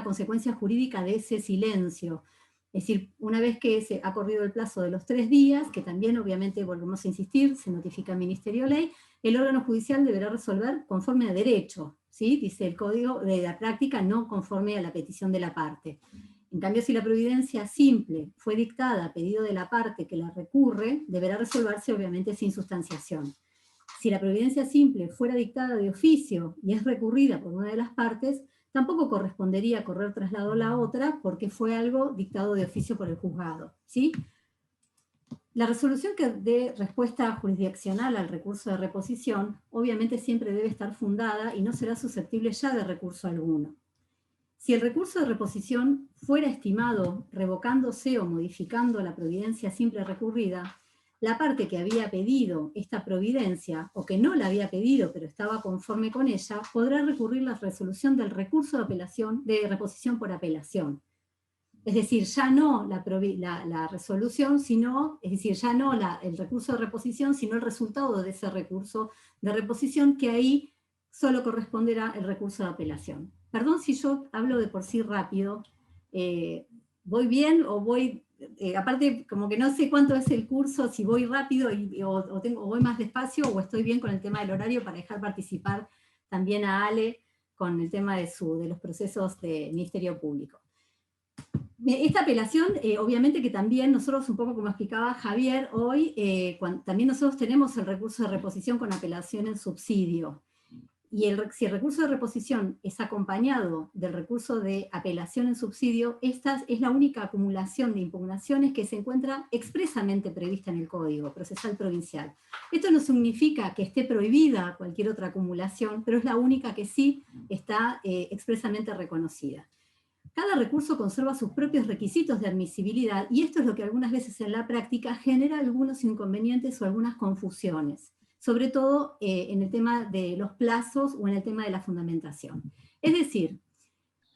consecuencia jurídica de ese silencio. Es decir, una vez que se ha corrido el plazo de los 3 días, que también obviamente volvemos a insistir, se notifica al Ministerio Ley, el órgano judicial deberá resolver conforme a derecho, ¿sí? Dice el Código de la Práctica, no conforme a la petición de la parte. En cambio, si la providencia simple fue dictada a pedido de la parte que la recurre, deberá resolverse obviamente sin sustanciación. Si la providencia simple fuera dictada de oficio y es recurrida por una de las partes, tampoco correspondería correr traslado a la otra porque fue algo dictado de oficio por el juzgado, ¿sí? La resolución que dé respuesta jurisdiccional al recurso de reposición obviamente siempre debe estar fundada y no será susceptible ya de recurso alguno. Si el recurso de reposición fuera estimado revocándose o modificando la providencia simple recurrida, la parte que había pedido esta providencia, o que no la había pedido pero estaba conforme con ella, podrá recurrir la resolución del recurso de apelación, de reposición por apelación. Es decir, ya no la resolución, sino, es decir, ya no el recurso de reposición, sino el resultado de ese recurso de reposición, que ahí solo corresponderá el recurso de apelación. Perdón si yo hablo de por sí rápido, ¿voy bien o voy, aparte como que no sé cuánto es el curso, si voy rápido o voy más despacio, o estoy bien con el tema del horario para dejar participar también a Ale con el tema de los procesos de Ministerio Público? Esta apelación, obviamente que también nosotros, un poco como explicaba Javier hoy, también nosotros tenemos el recurso de reposición con apelación en subsidio. Y si el recurso de reposición es acompañado del recurso de apelación en subsidio, esta es la única acumulación de impugnaciones que se encuentra expresamente prevista en el Código Procesal Provincial. Esto no significa que esté prohibida cualquier otra acumulación, pero es la única que sí está expresamente reconocida. Cada recurso conserva sus propios requisitos de admisibilidad, y esto es lo que algunas veces en la práctica genera algunos inconvenientes o algunas confusiones, sobre todo en el tema de los plazos o en el tema de la fundamentación. Es decir,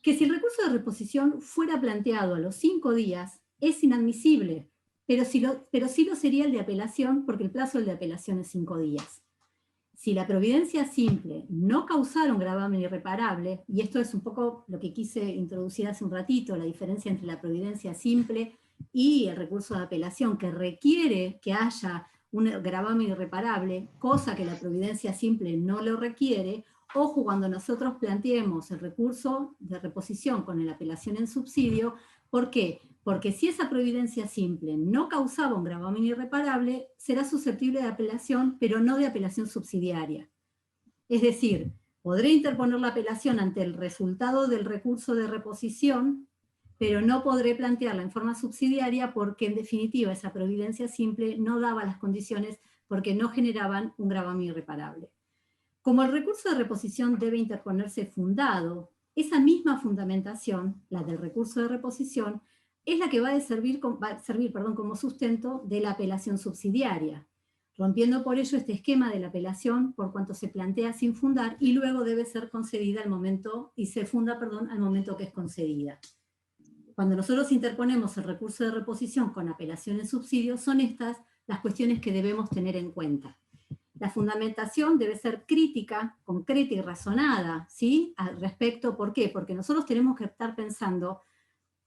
que si el recurso de reposición fuera planteado a los 5 días, es inadmisible, pero sí lo sería el de apelación, porque el plazo del de apelación es 5 días. Si la providencia simple no causara un gravamen irreparable, y esto es un poco lo que quise introducir hace un ratito, la diferencia entre la providencia simple y el recurso de apelación, que requiere que haya un gravamen irreparable, cosa que la providencia simple no lo requiere. Ojo, cuando nosotros planteemos el recurso de reposición con la apelación en subsidio, ¿por qué? Porque si esa providencia simple no causaba un gravamen irreparable, será susceptible de apelación, pero no de apelación subsidiaria. Es decir, podré interponer la apelación ante el resultado del recurso de reposición, pero no podré plantearla en forma subsidiaria porque en definitiva esa providencia simple no daba las condiciones porque no generaban un gravamen irreparable. Como el recurso de reposición debe interponerse fundado esa misma fundamentación, la del recurso de reposición, es la que va a servir como sustento de la apelación subsidiaria, rompiendo por ello este esquema de la apelación por cuanto se plantea sin fundar y luego debe ser concedida al momento, y se funda, al momento que es concedida. Cuando nosotros interponemos el recurso de reposición con apelación en subsidio, son estas las cuestiones que debemos tener en cuenta. La fundamentación debe ser crítica, concreta y razonada, ¿sí? Al respecto, ¿por qué? Porque nosotros tenemos que estar pensando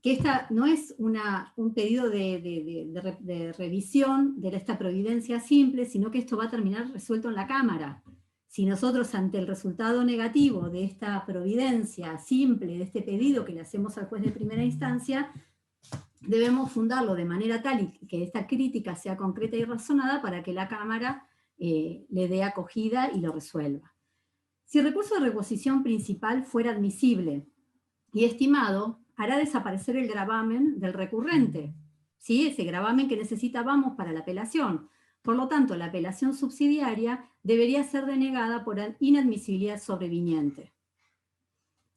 que esta no es un pedido de revisión de esta providencia simple, sino que esto va a terminar resuelto en la Cámara. Si nosotros ante el resultado negativo de esta providencia simple, de este pedido que le hacemos al juez de primera instancia, debemos fundarlo de manera tal y que esta crítica sea concreta y razonada para que la Cámara le dé acogida y lo resuelva. Si el recurso de reposición principal fuera admisible y estimado, hará desaparecer el gravamen del recurrente, ¿sí? Ese gravamen que necesitábamos para la apelación. Por lo tanto, la apelación subsidiaria debería ser denegada por inadmisibilidad sobreviniente.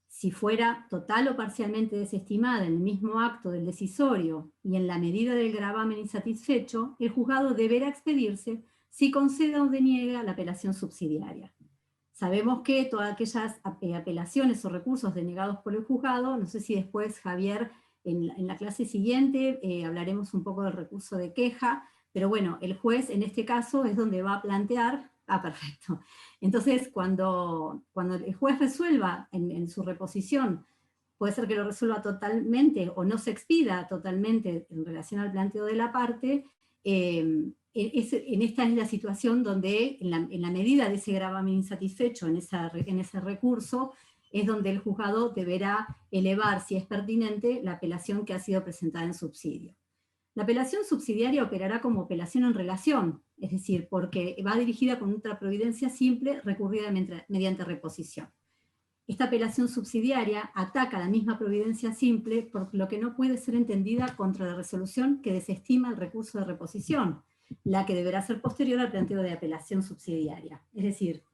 Si fuera total o parcialmente desestimada en el mismo acto del decisorio y en la medida del gravamen insatisfecho, el juzgado deberá expedirse si concede o deniega la apelación subsidiaria. Sabemos que todas aquellas apelaciones o recursos denegados por el juzgado, no sé si después, Javier, en la clase siguiente hablaremos un poco del recurso de queja, pero bueno, el juez en este caso es donde va a plantear, perfecto. Entonces, cuando el juez resuelva en su reposición, puede ser que lo resuelva totalmente o no se expida totalmente en relación al planteo de la parte, esta es la situación donde, en la medida de ese gravamen insatisfecho en ese recurso, es donde el juzgado deberá elevar, si es pertinente, la apelación que ha sido presentada en subsidio. La apelación subsidiaria operará como apelación en relación, es decir, porque va dirigida con otra providencia simple recurrida mediante reposición. Esta apelación subsidiaria ataca la misma providencia simple, por lo que no puede ser entendida contra la resolución que desestima el recurso de reposición, la que deberá ser posterior al planteo de apelación subsidiaria. Es decir,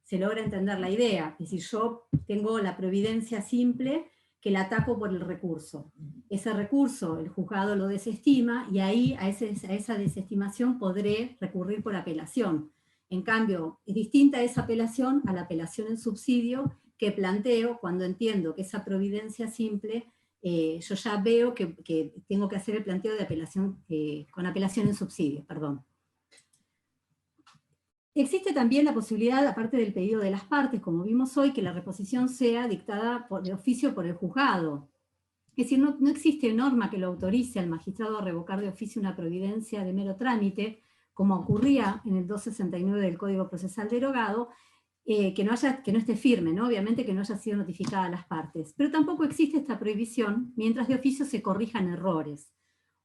se logra entender la idea, es decir, yo tengo la providencia simple que la ataco por el recurso. Ese recurso el juzgado lo desestima y ahí a esa desestimación podré recurrir por apelación. En cambio, es distinta esa apelación a la apelación en subsidio que planteo cuando entiendo que esa providencia simple, yo ya veo que tengo que hacer el planteo de apelación, con apelación en subsidio, perdón. Existe también la posibilidad, aparte del pedido de las partes, como vimos hoy, que la reposición sea dictada de oficio por el juzgado. Es decir, no existe norma que lo autorice al magistrado a revocar de oficio una providencia de mero trámite, como ocurría en el 269 del Código Procesal derogado, que no esté firme, ¿no? Obviamente que no haya sido notificada a las partes. Pero tampoco existe esta prohibición mientras de oficio se corrijan errores.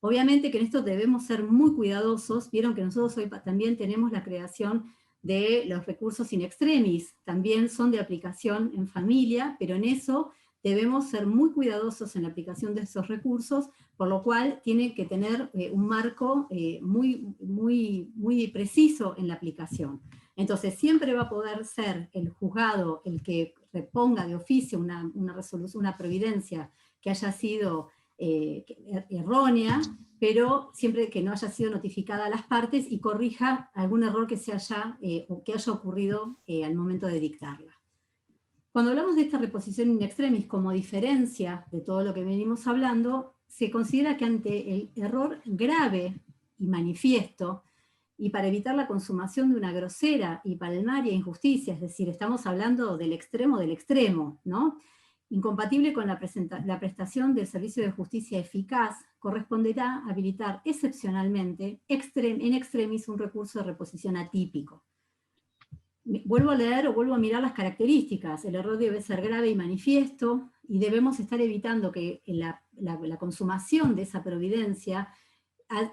Obviamente que en esto debemos ser muy cuidadosos. Vieron que nosotros hoy también tenemos la creación de los recursos in extremis, también son de aplicación en familia, pero en eso debemos ser muy cuidadosos en la aplicación de esos recursos, por lo cual tiene que tener un marco muy preciso en la aplicación. Entonces siempre va a poder ser el juzgado el que reponga de oficio una resolución, una providencia que haya sido errónea, pero siempre que no haya sido notificada a las partes y corrija algún error que haya ocurrido al momento de dictarla. Cuando hablamos de esta reposición in extremis como diferencia de todo lo que venimos hablando, se considera que ante el error grave y manifiesto, y para evitar la consumación de una grosera y palmaria injusticia, es decir, estamos hablando del extremo, ¿no? Incompatible con la prestación del servicio de justicia eficaz, corresponderá habilitar excepcionalmente en extremis un recurso de reposición atípico. Vuelvo a leer o vuelvo a mirar las características. El error debe ser grave y manifiesto, y debemos estar evitando que la consumación de esa providencia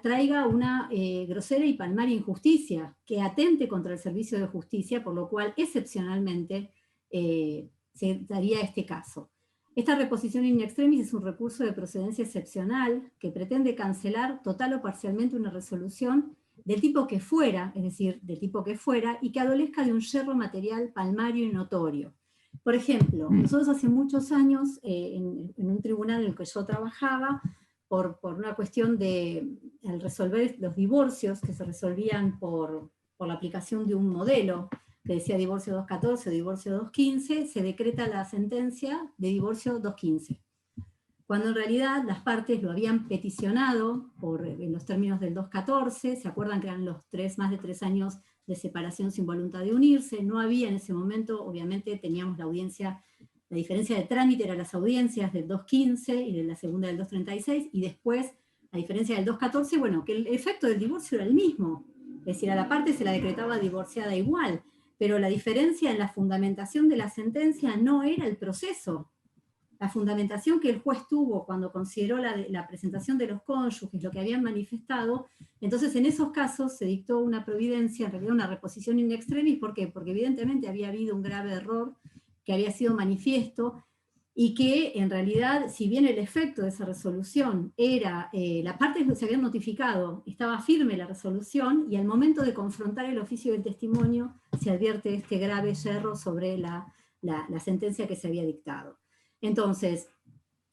traiga una grosera y palmaria injusticia que atente contra el servicio de justicia, por lo cual excepcionalmente se daría este caso. Esta reposición in extremis es un recurso de procedencia excepcional que pretende cancelar total o parcialmente una resolución del tipo que fuera, es decir, del tipo que fuera, y que adolezca de un yerro material palmario y notorio. Por ejemplo, nosotros hace muchos años, en un tribunal en el que yo trabajaba, por una cuestión de al resolver los divorcios que se resolvían por la aplicación de un modelo que decía divorcio 214 o divorcio 215, se decreta la sentencia de divorcio 215. Cuando en realidad las partes lo habían peticionado en los términos del 214, se acuerdan que eran más de 3 años de separación sin voluntad de unirse, no había en ese momento, obviamente teníamos la audiencia, la diferencia de trámite era las audiencias del 215 y de la segunda del 236, y después, a diferencia del 214, bueno, que el efecto del divorcio era el mismo, es decir, a la parte se la decretaba divorciada igual, pero la diferencia en la fundamentación de la sentencia no era el proceso. La fundamentación que el juez tuvo cuando consideró la presentación de los cónyuges, lo que habían manifestado, entonces en esos casos se dictó una providencia, en realidad una reposición in extremis. ¿Por qué? Porque evidentemente había habido un grave error que había sido manifiesto, y que en realidad, si bien el efecto de esa resolución era, la parte se había notificado, estaba firme la resolución, y al momento de confrontar el oficio del testimonio se advierte este grave yerro sobre la sentencia que se había dictado. Entonces,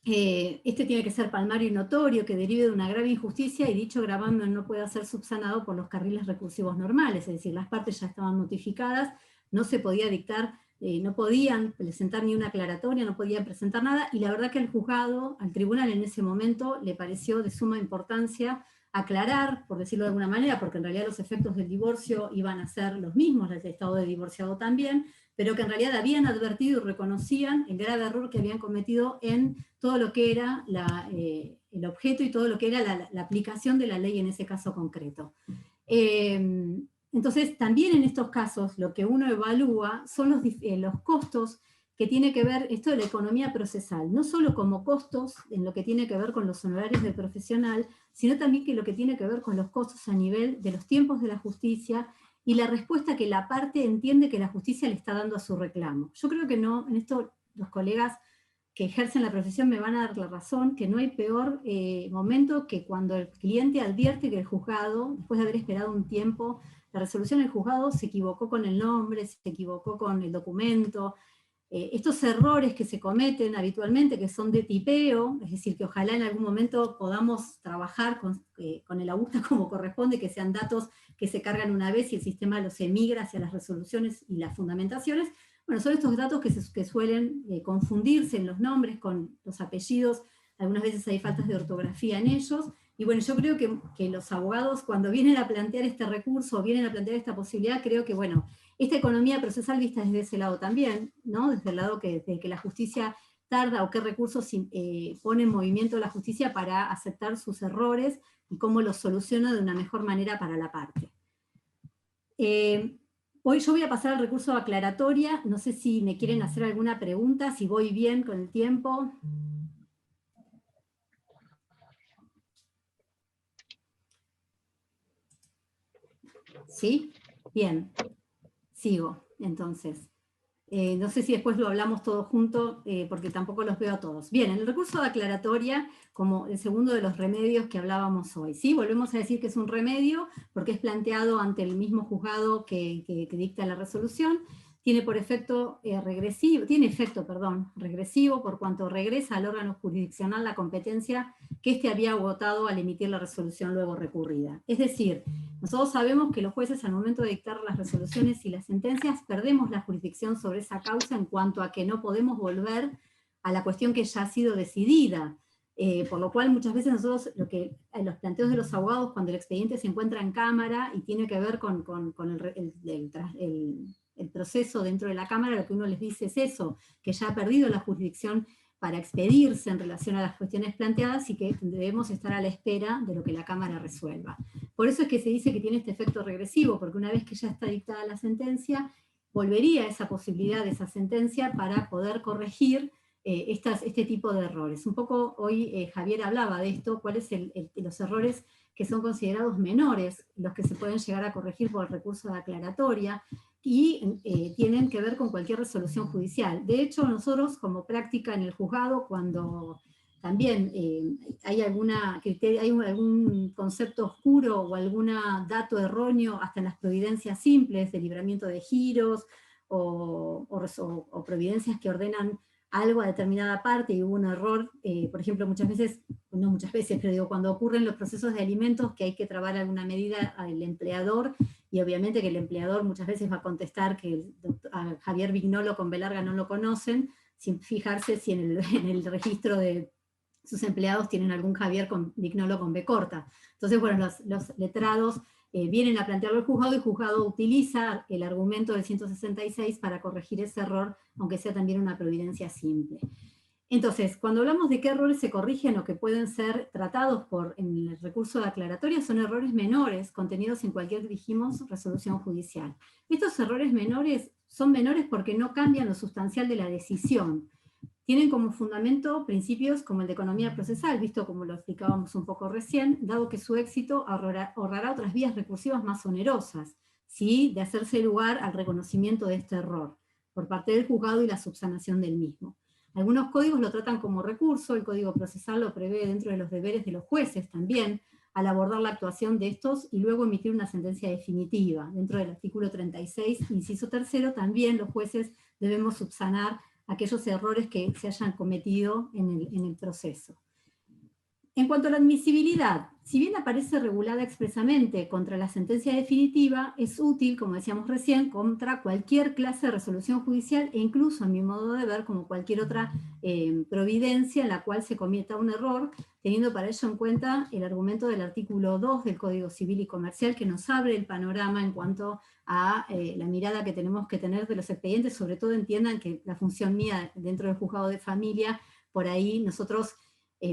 este tiene que ser palmario y notorio, que derive de una grave injusticia, y dicho gravamen no puede ser subsanado por los carriles recursivos normales, es decir, las partes ya estaban notificadas, no se podía dictar, no podían presentar ni una aclaratoria, no podían presentar nada, y la verdad que al juzgado, al tribunal en ese momento, le pareció de suma importancia aclarar, por decirlo de alguna manera, porque en realidad los efectos del divorcio iban a ser los mismos, del estado de divorciado también, pero que en realidad habían advertido y reconocían el grave error que habían cometido en todo lo que era el objeto y todo lo que era la aplicación de la ley en ese caso concreto. Entonces, también en estos casos, lo que uno evalúa son los costos que tiene que ver, esto de la economía procesal, no solo como costos en lo que tiene que ver con los honorarios del profesional, sino también que lo que tiene que ver con los costos a nivel de los tiempos de la justicia, y la respuesta que la parte entiende que la justicia le está dando a su reclamo. Yo creo que no, en esto los colegas que ejercen la profesión me van a dar la razón, que no hay peor momento que cuando el cliente advierte que el juzgado, después de haber esperado un tiempo, la resolución del juzgado se equivocó con el nombre, se equivocó con el documento. Estos errores que se cometen habitualmente, que son de tipeo, es decir, que ojalá en algún momento podamos trabajar con el AUSTA como corresponde, que sean datos que se cargan una vez y el sistema los emigra hacia las resoluciones y las fundamentaciones. Bueno, son estos datos que suelen confundirse en los nombres con los apellidos, algunas veces hay faltas de ortografía en ellos, y bueno, yo creo que los abogados cuando vienen a plantear este recurso, vienen a plantear esta posibilidad, creo que bueno, esta economía procesal vista desde ese lado también, ¿no? Desde el lado de que la justicia tarda o qué recursos pone en movimiento la justicia para aceptar sus errores y cómo los soluciona de una mejor manera para la parte. Hoy yo voy a pasar al recurso de aclaratoria, no sé si me quieren hacer alguna pregunta, si voy bien con el tiempo. ¿Sí? Bien. Sigo, entonces. No sé si después lo hablamos todos juntos, porque tampoco los veo a todos. Bien, en el recurso de aclaratoria, como el segundo de los remedios que hablábamos hoy, ¿sí? Volvemos a decir que es un remedio, porque es planteado ante el mismo juzgado que dicta la resolución, tiene efecto regresivo, por cuanto regresa al órgano jurisdiccional la competencia que éste había agotado al emitir la resolución luego recurrida. Es decir, nosotros sabemos que los jueces al momento de dictar las resoluciones y las sentencias perdemos la jurisdicción sobre esa causa en cuanto a que no podemos volver a la cuestión que ya ha sido decidida. Por lo cual muchas veces nosotros, los planteos de los abogados cuando el expediente se encuentra en cámara y tiene que ver con el proceso dentro de la Cámara, lo que uno les dice es eso, que ya ha perdido la jurisdicción para expedirse en relación a las cuestiones planteadas y que debemos estar a la espera de lo que la Cámara resuelva. Por eso es que se dice que tiene este efecto regresivo, porque una vez que ya está dictada la sentencia, volvería esa posibilidad de esa sentencia para poder corregir este tipo de errores. Un poco hoy Javier hablaba de esto, cuáles son los errores que son considerados menores, los que se pueden llegar a corregir por el recurso de aclaratoria, y tienen que ver con cualquier resolución judicial. De hecho, nosotros como práctica en el juzgado, cuando también hay algún concepto oscuro o algún dato erróneo, hasta en las providencias simples de libramiento de giros, o providencias que ordenan algo a determinada parte y hubo un error, por ejemplo, muchas veces, no muchas veces, pero digo, cuando ocurren los procesos de alimentos que hay que trabar alguna medida al empleador, y obviamente que el empleador muchas veces va a contestar que a Javier Vignolo con B larga no lo conocen, sin fijarse si en el registro de sus empleados tienen algún Javier Vignolo con B corta. Entonces, bueno, los letrados vienen a plantearlo al juzgado, y el juzgado utiliza el argumento del 166 para corregir ese error, aunque sea también una providencia simple. Entonces, cuando hablamos de qué errores se corrigen o que pueden ser tratados en el recurso de aclaratoria, son errores menores contenidos en cualquier, dijimos, resolución judicial. Estos errores menores son menores porque no cambian lo sustancial de la decisión. Tienen como fundamento principios como el de economía procesal, visto como lo explicábamos un poco recién, dado que su éxito ahorrará otras vías recursivas más onerosas, ¿sí?, de hacerse lugar al reconocimiento de este error por parte del juzgado y la subsanación del mismo. Algunos códigos lo tratan como recurso, el Código Procesal lo prevé dentro de los deberes de los jueces también, al abordar la actuación de estos y luego emitir una sentencia definitiva. Dentro del artículo 36, inciso 3, también los jueces debemos subsanar aquellos errores que se hayan cometido en el proceso. En cuanto a la admisibilidad, si bien aparece regulada expresamente contra la sentencia definitiva, es útil, como decíamos recién, contra cualquier clase de resolución judicial e incluso, a mi modo de ver, como cualquier otra providencia en la cual se cometa un error, teniendo para ello en cuenta el argumento del artículo 2 del Código Civil y Comercial, que nos abre el panorama en cuanto a la mirada que tenemos que tener de los expedientes. Sobre todo entiendan que la función mía dentro del juzgado de familia, por ahí nosotros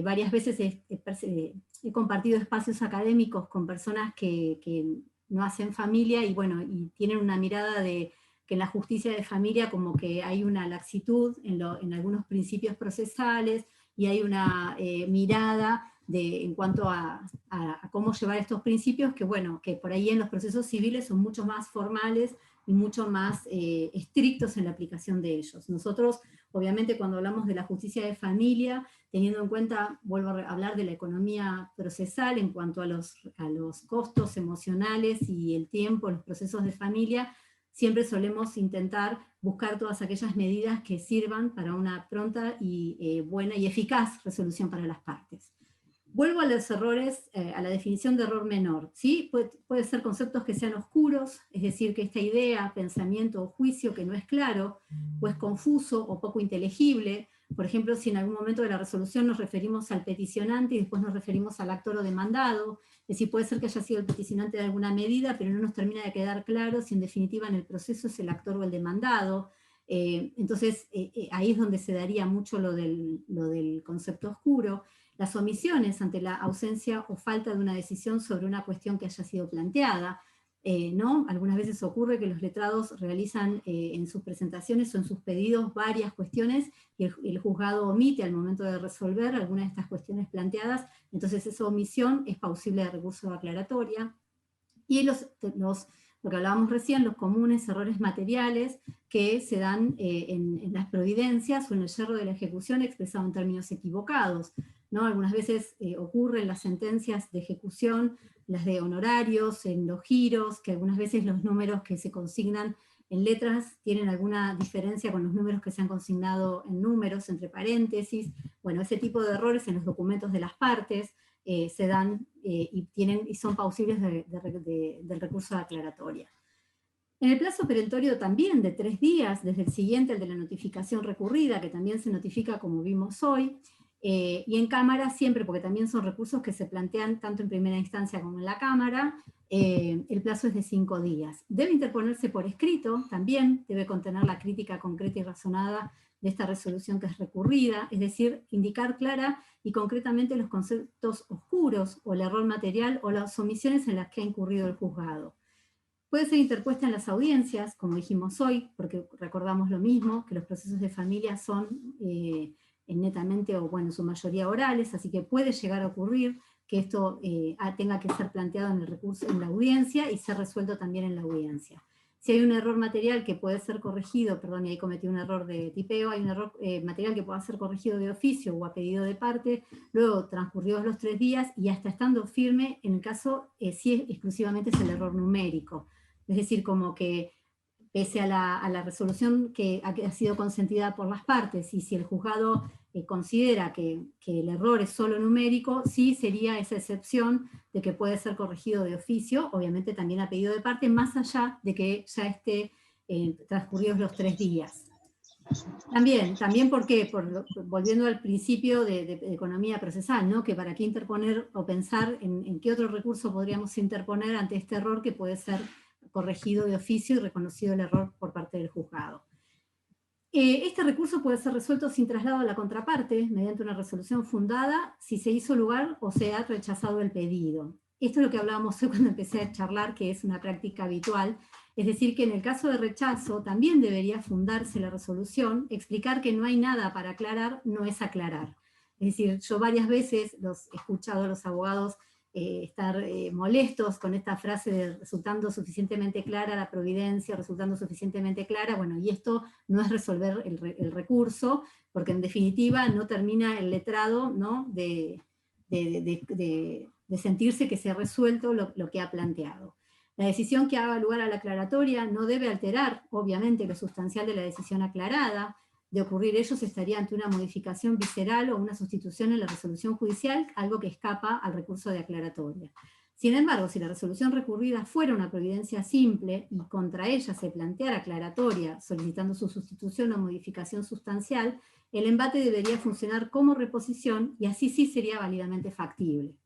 varias veces he compartido espacios académicos con personas que no hacen familia y bueno, y tienen una mirada de que en la justicia de familia como que hay una laxitud en algunos principios procesales, y hay una mirada en cuanto a cómo llevar estos principios, que bueno, que por ahí en los procesos civiles son mucho más formales y mucho más estrictos en la aplicación de ellos. Nosotros, obviamente, cuando hablamos de la justicia de familia, teniendo en cuenta, vuelvo a hablar de la economía procesal en cuanto a los costos emocionales y el tiempo, los procesos de familia, siempre solemos intentar buscar todas aquellas medidas que sirvan para una pronta y buena y eficaz resolución para las partes. Vuelvo a los errores, a la definición de error menor, ¿sí? Puede ser conceptos que sean oscuros, es decir, que esta idea, pensamiento o juicio que no es claro, o es confuso o poco inteligible. Por ejemplo, si en algún momento de la resolución nos referimos al peticionante y después nos referimos al actor o demandado, es decir, puede ser que haya sido el peticionante de alguna medida, pero no nos termina de quedar claro si en definitiva en el proceso es el actor o el demandado. Entonces, ahí es donde se daría mucho lo del concepto oscuro. Las omisiones ante la ausencia o falta de una decisión sobre una cuestión que haya sido planteada, ¿no? Algunas veces ocurre que los letrados realizan en sus presentaciones o en sus pedidos varias cuestiones y el juzgado omite al momento de resolver alguna de estas cuestiones planteadas, entonces esa omisión es plausible de recurso de aclaratoria. Y lo que hablábamos recién, los comunes errores materiales que se dan en las providencias o en el yerro de la ejecución expresado en términos equivocados, ¿no? Algunas veces ocurren las sentencias de ejecución, las de honorarios, en los giros, que algunas veces los números que se consignan en letras tienen alguna diferencia con los números que se han consignado en números, entre paréntesis. Bueno, ese tipo de errores en los documentos de las partes se dan y son plausibles del recurso de aclaratoria. En el plazo perentorio también de 3 días, desde el siguiente al de la notificación recurrida, que también se notifica como vimos hoy, y en Cámara siempre, porque también son recursos que se plantean tanto en primera instancia como en la Cámara, el plazo es de 5 días. Debe interponerse por escrito, también debe contener la crítica concreta y razonada de esta resolución que es recurrida, es decir, indicar clara y concretamente los conceptos oscuros, o el error material, o las omisiones en las que ha incurrido el juzgado. Puede ser interpuesta en las audiencias, como dijimos hoy, porque recordamos lo mismo, que los procesos de familia son netamente, o bueno, en su mayoría orales, así que puede llegar a ocurrir que esto tenga que ser planteado en el recurso, en la audiencia, y ser resuelto también en la audiencia. Si hay un error material que puede ser corregido, perdón, y ahí cometí un error de tipeo, hay un error material que pueda ser corregido de oficio o a pedido de parte, luego transcurridos los 3 días y hasta estando firme, en el caso si exclusivamente es el error numérico. Es decir, como que pese a la resolución que ha sido consentida por las partes, y si el juzgado considera que el error es solo numérico, sí sería esa excepción de que puede ser corregido de oficio, obviamente también a pedido de parte, más allá de que ya esté transcurridos los 3 días. También ¿por qué? Volviendo al principio de economía procesal, ¿no? Que para qué interponer o pensar en qué otro recurso podríamos interponer ante este error que puede ser corregido de oficio y reconocido el error por parte del juzgado. Este recurso puede ser resuelto sin traslado a la contraparte, mediante una resolución fundada, si se hizo lugar o se ha rechazado el pedido. Esto es lo que hablábamos hoy cuando empecé a charlar, que es una práctica habitual. Es decir, que en el caso de rechazo también debería fundarse la resolución, explicar que no hay nada para aclarar no es aclarar. Es decir, yo varias veces he escuchado a los abogados estar molestos con esta frase de resultando suficientemente clara la providencia, resultando suficientemente clara, bueno, y esto no es resolver el recurso, porque en definitiva no termina el letrado, ¿no? de sentirse que se ha resuelto lo que ha planteado. La decisión que haga lugar a la aclaratoria no debe alterar, obviamente, lo sustancial de la decisión aclarada. De ocurrir ello, se estaría ante una modificación visceral o una sustitución en la resolución judicial, algo que escapa al recurso de aclaratoria. Sin embargo, si la resolución recurrida fuera una providencia simple y contra ella se planteara aclaratoria, solicitando su sustitución o modificación sustancial, el embate debería funcionar como reposición y así sí sería válidamente factible.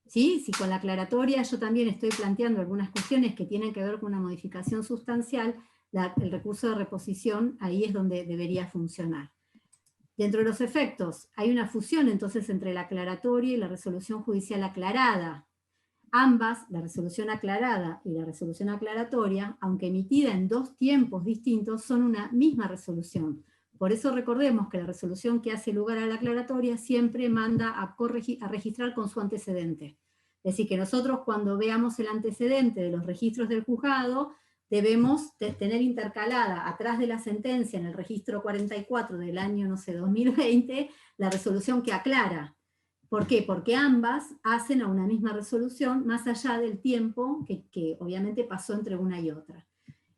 ¿Sí? Si con la aclaratoria yo también estoy planteando algunas cuestiones que tienen que ver con una modificación sustancial, el recurso de reposición ahí es donde debería funcionar. Dentro de los efectos, hay una fusión entonces entre la aclaratoria y la resolución judicial aclarada. Ambas, la resolución aclarada y la resolución aclaratoria, aunque emitida en 2 tiempos distintos, son una misma resolución. Por eso recordemos que la resolución que hace lugar a la aclaratoria siempre manda a registrar con su antecedente. Es decir, que nosotros cuando veamos el antecedente de los registros del juzgado, debemos tener intercalada atrás de la sentencia en el registro 44 del año, no sé, 2020, la resolución que aclara. ¿Por qué? Porque ambas hacen a una misma resolución, más allá del tiempo que obviamente pasó entre una y otra.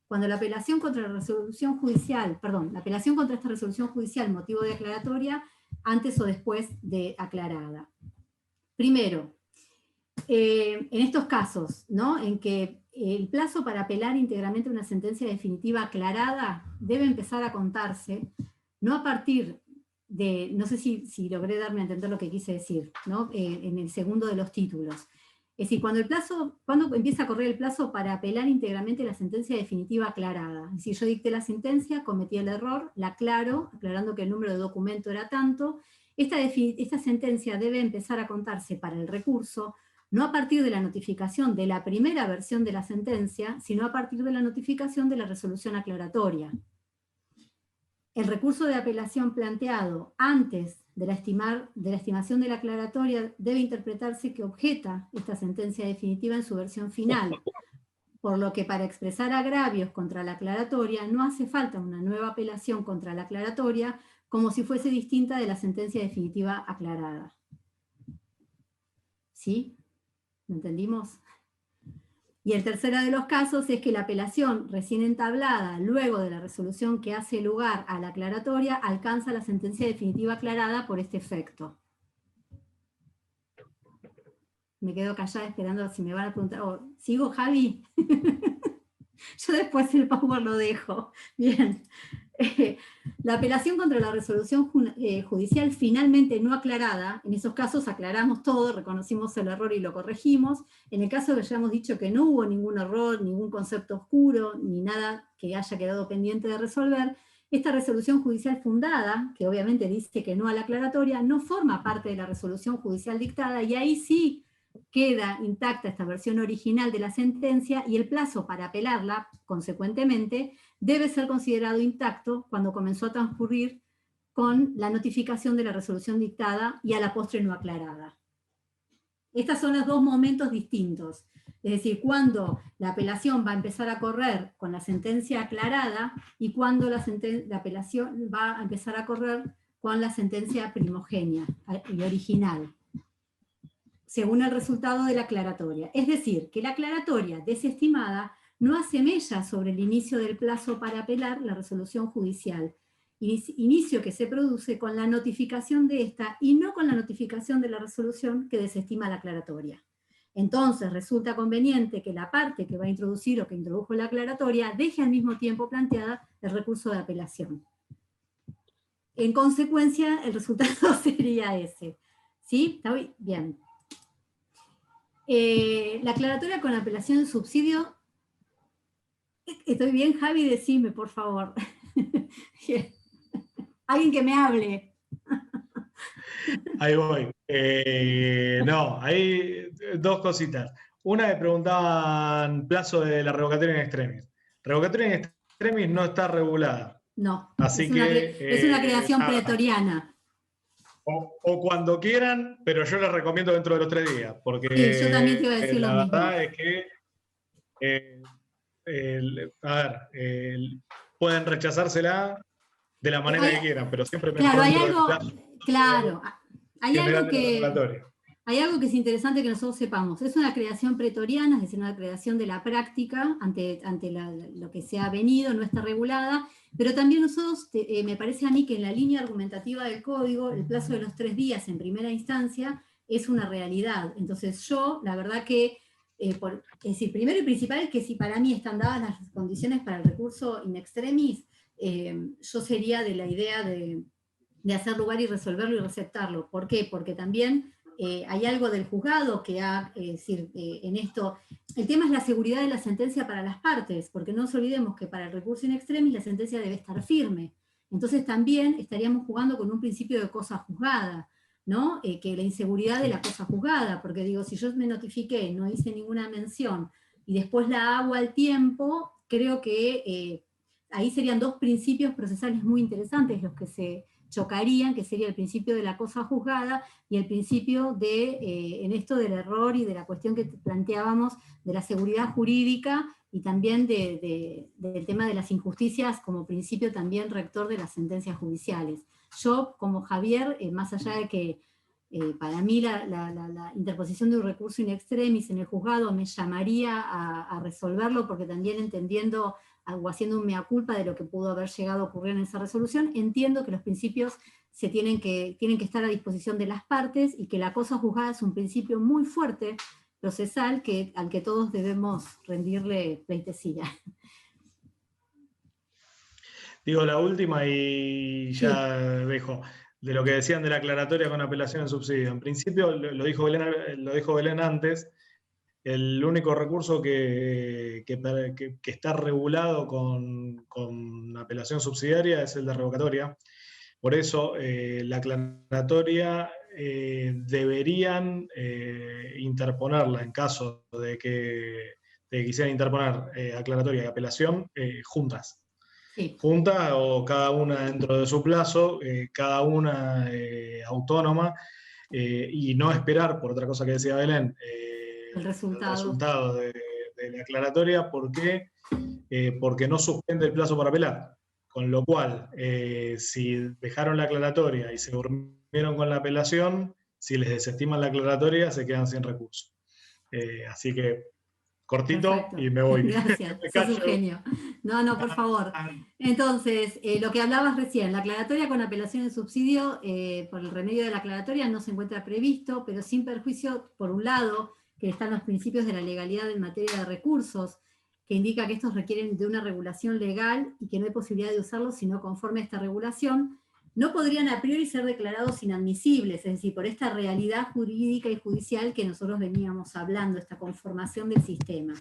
Cuando la apelación contra la resolución judicial, la apelación contra esta resolución judicial, motivo de aclaratoria, antes o después de aclarada. Primero, en estos casos, ¿no? En que el plazo para apelar íntegramente una sentencia definitiva aclarada debe empezar a contarse, no a partir de, no sé si logré darme a entender lo que quise decir, ¿no? En el segundo de los títulos. Es decir, cuando empieza a correr el plazo para apelar íntegramente la sentencia definitiva aclarada. Es decir, yo dicté la sentencia, cometí el error, la aclaro, aclarando que el número de documento era tanto. Esta sentencia debe empezar a contarse para el recurso, no a partir de la notificación de la primera versión de la sentencia, sino a partir de la notificación de la resolución aclaratoria. El recurso de apelación planteado antes de la estimación de la aclaratoria debe interpretarse que objeta esta sentencia definitiva en su versión final, por lo que para expresar agravios contra la aclaratoria no hace falta una nueva apelación contra la aclaratoria como si fuese distinta de la sentencia definitiva aclarada. ¿Sí? ¿Lo entendimos? Y el tercero de los casos es que la apelación recién entablada luego de la resolución que hace lugar a la aclaratoria alcanza la sentencia definitiva aclarada por este efecto. Me quedo callada esperando si me van a preguntar. Oh, ¿sigo, Javi? Yo después el power lo dejo. Bien. La apelación contra la resolución judicial finalmente no aclarada, en esos casos aclaramos todo, reconocimos el error y lo corregimos. En el caso que hayamos dicho que no hubo ningún error, ningún concepto oscuro, ni nada que haya quedado pendiente de resolver, esta resolución judicial fundada, que obviamente dice que no a la aclaratoria, no forma parte de la resolución judicial dictada, y ahí sí queda intacta esta versión original de la sentencia, y el plazo para apelarla, consecuentemente, debe ser considerado intacto cuando comenzó a transcurrir con la notificación de la resolución dictada y a la postre no aclarada. Estos son los 2 momentos distintos. Es decir, cuando la apelación va a empezar a correr con la sentencia aclarada y cuando la apelación va a empezar a correr con la sentencia primogénea y original, según el resultado de la aclaratoria. Es decir, que la aclaratoria desestimada no hace mella sobre el inicio del plazo para apelar la resolución judicial. Inicio que se produce con la notificación de esta y no con la notificación de la resolución que desestima la aclaratoria. Entonces resulta conveniente que la parte que va a introducir o que introdujo la aclaratoria deje al mismo tiempo planteada el recurso de apelación. En consecuencia, el resultado sería ese. ¿Sí? ¿Está bien? La aclaratoria con apelación en subsidio. ¿Estoy bien, Javi? Decime, por favor. Alguien que me hable. Ahí voy. No, hay dos cositas. Una, me preguntaban plazo de la revocatoria in extremis. Revocatoria in extremis no está regulada. No, Así es una creación nada. pretoriana. O cuando quieran, pero yo les recomiendo dentro de los 3 días, porque Sí, yo también te iba a decir la lo mismo. verdad es que, pueden rechazársela de la manera que quieran, pero siempre mejor claro, hay dentro del algo, plazo claro, hay general algo de la que... revocatoria. Hay algo que es interesante que nosotros sepamos. Es una creación pretoriana, es decir, una creación de la práctica ante lo que se ha venido, no está regulada, pero también nosotros, me parece a mí que en la línea argumentativa del código, el plazo de los 3 días en primera instancia es una realidad. Entonces yo, la verdad que, es decir, primero y principal es que si para mí están dadas las condiciones para el recurso in extremis, yo sería de la idea de hacer lugar y resolverlo y receptarlo. ¿Por qué? Porque también... hay algo del juzgado que ha, en esto, el tema es la seguridad de la sentencia para las partes, porque no nos olvidemos que para el recurso in extremis la sentencia debe estar firme. Entonces también estaríamos jugando con un principio de cosa juzgada, ¿no? Que la inseguridad de la cosa juzgada, porque digo, si yo me notifiqué, no hice ninguna mención, y después la hago al tiempo, creo que ahí serían 2 principios procesales muy interesantes los que se chocarían, que sería el principio de la cosa juzgada y el principio en esto del error y de la cuestión que planteábamos de la seguridad jurídica y también del tema de las injusticias como principio también rector de las sentencias judiciales. Yo, como Javier, más allá de que para mí la interposición de un recurso in extremis en el juzgado me llamaría a resolverlo, porque también entendiendo o haciendo un mea culpa de lo que pudo haber llegado a ocurrir en esa resolución, entiendo que los principios tienen que estar a disposición de las partes y que la cosa juzgada es un principio muy fuerte, procesal, al que todos debemos rendirle pleitesía. Digo la última y ya dejo. De lo que decían de la aclaratoria con apelación en subsidio. En principio, lo dijo Belén antes, el único recurso que está regulado con apelación subsidiaria es el de revocatoria. Por eso, la aclaratoria deberían interponerla en caso de que quisieran interponer aclaratoria y apelación juntas. Sí. Juntas o cada una dentro de su plazo, cada una autónoma, y no esperar, por otra cosa que decía Belén, el resultado de la aclaratoria. ¿Por qué? Porque no suspende el plazo para apelar. Con lo cual, si dejaron la aclaratoria y se durmieron con la apelación, si les desestiman la aclaratoria, se quedan sin recurso. Así que, cortito. Perfecto. Y me voy. Gracias, sos un genio. No, por favor. Entonces, lo que hablabas recién, la aclaratoria con apelación en subsidio, por el remedio de la aclaratoria no se encuentra previsto, pero sin perjuicio, por un lado, que están los principios de la legalidad en materia de recursos, que indica que estos requieren de una regulación legal y que no hay posibilidad de usarlos sino conforme a esta regulación, no podrían a priori ser declarados inadmisibles, es decir, por esta realidad jurídica y judicial que nosotros veníamos hablando, esta conformación del sistema.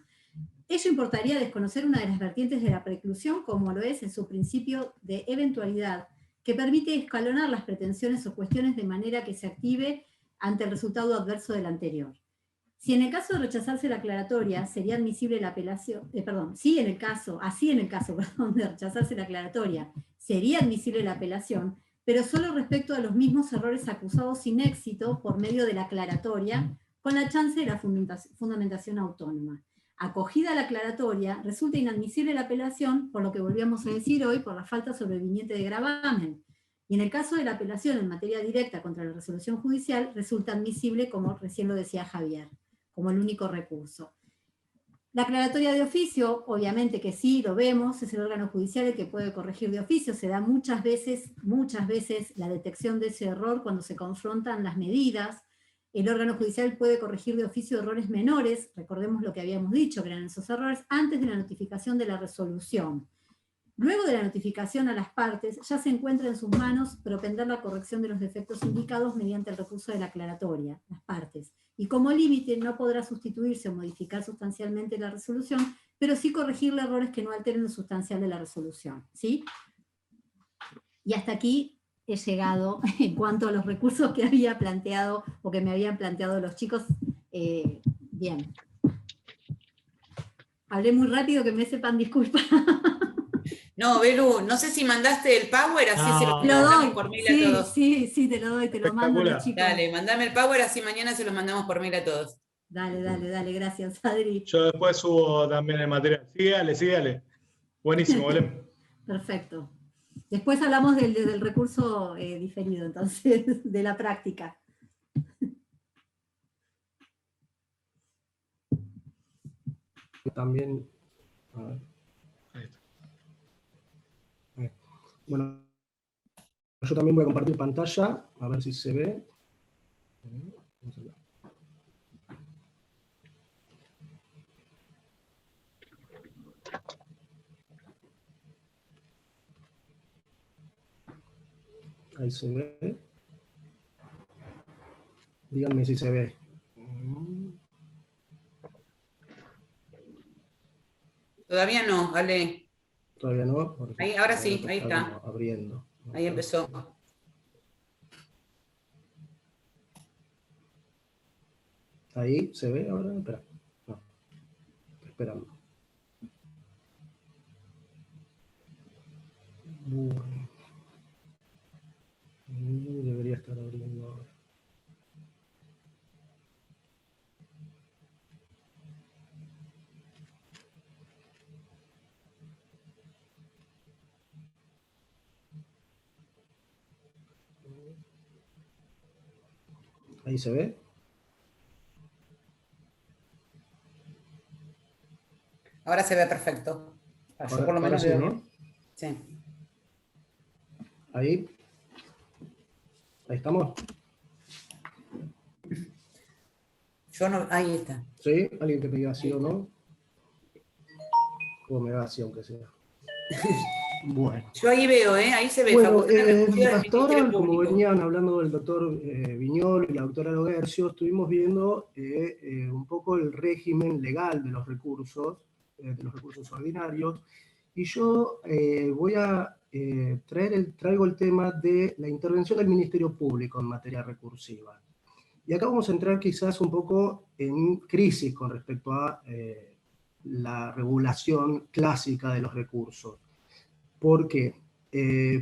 Ello importaría desconocer una de las vertientes de la preclusión, como lo es en su principio de eventualidad, que permite escalonar las pretensiones o cuestiones de manera que se active ante el resultado adverso del anterior. Si en el caso de rechazarse la aclaratoria sería admisible la apelación, así en el caso de rechazarse la aclaratoria sería admisible la apelación, pero solo respecto a los mismos errores acusados sin éxito por medio de la aclaratoria, con la chance de la fundamentación autónoma. Acogida la aclaratoria, resulta inadmisible la apelación, por lo que volvíamos a decir hoy, por la falta sobreviniente de gravamen. Y en el caso de la apelación en materia directa contra la resolución judicial, resulta admisible, como recién lo decía Javier, como el único recurso. La aclaratoria de oficio, obviamente que sí, lo vemos, es el órgano judicial el que puede corregir de oficio, se da muchas veces la detección de ese error cuando se confrontan las medidas. El órgano judicial puede corregir de oficio errores menores, recordemos lo que habíamos dicho, que eran esos errores, antes de la notificación de la resolución. Luego de la notificación a las partes, ya se encuentra en sus manos propender la corrección de los defectos indicados mediante el recurso de la aclaratoria, las partes. Y como límite no podrá sustituirse o modificar sustancialmente la resolución, pero sí corregirle errores que no alteren lo sustancial de la resolución, ¿sí? Y hasta aquí he llegado en cuanto a los recursos que había planteado, o que me habían planteado los chicos. Bien. Hablé muy rápido, que me sepan disculpar. No, Belu, no sé si mandaste el Power, así se lo Lo mandamos doy, por mail sí, a todos. sí, te lo doy, te lo mando a los Espectacular. chicos. Dale, mandame el Power, así mañana se lo mandamos por mail a todos. Dale, gracias, Adri. Yo después subo también el material. Sígale. Buenísimo, Belén. Perfecto. Después hablamos del recurso diferido, entonces, de la práctica. También, a ver. Ahí está. Bueno, yo también voy a compartir pantalla, a ver si se ve. Ahí se ve. Díganme si se ve. Todavía no, Ale. Todavía no. Ahí, ahora sí, ahí está. Abriendo. Ahí empezó. Ahí se ve ahora. Espera. No. Esperando. Bueno. Debería estar abriendo ahora. Ahí se ve. Ahora se ve perfecto. Yo por lo menos sí, veo ¿no? bien. Sí. Ahí. Ahí estamos. Yo no, ahí está. ¿Sí? ¿Alguien que me diga sí o no? O me da sí, aunque sea. Bueno. Yo ahí veo, ahí se ve. Bueno, Facultad de Recursos del hasta ahora, Ministerio como Público. venían hablando del doctor Viñolo y la doctora Logercio, estuvimos viendo un poco el régimen legal de los recursos ordinarios, y yo voy a traigo el tema de la intervención del Ministerio Público en materia recursiva. Y acá vamos a entrar quizás un poco en crisis con respecto a la regulación clásica de los recursos. ¿Por qué?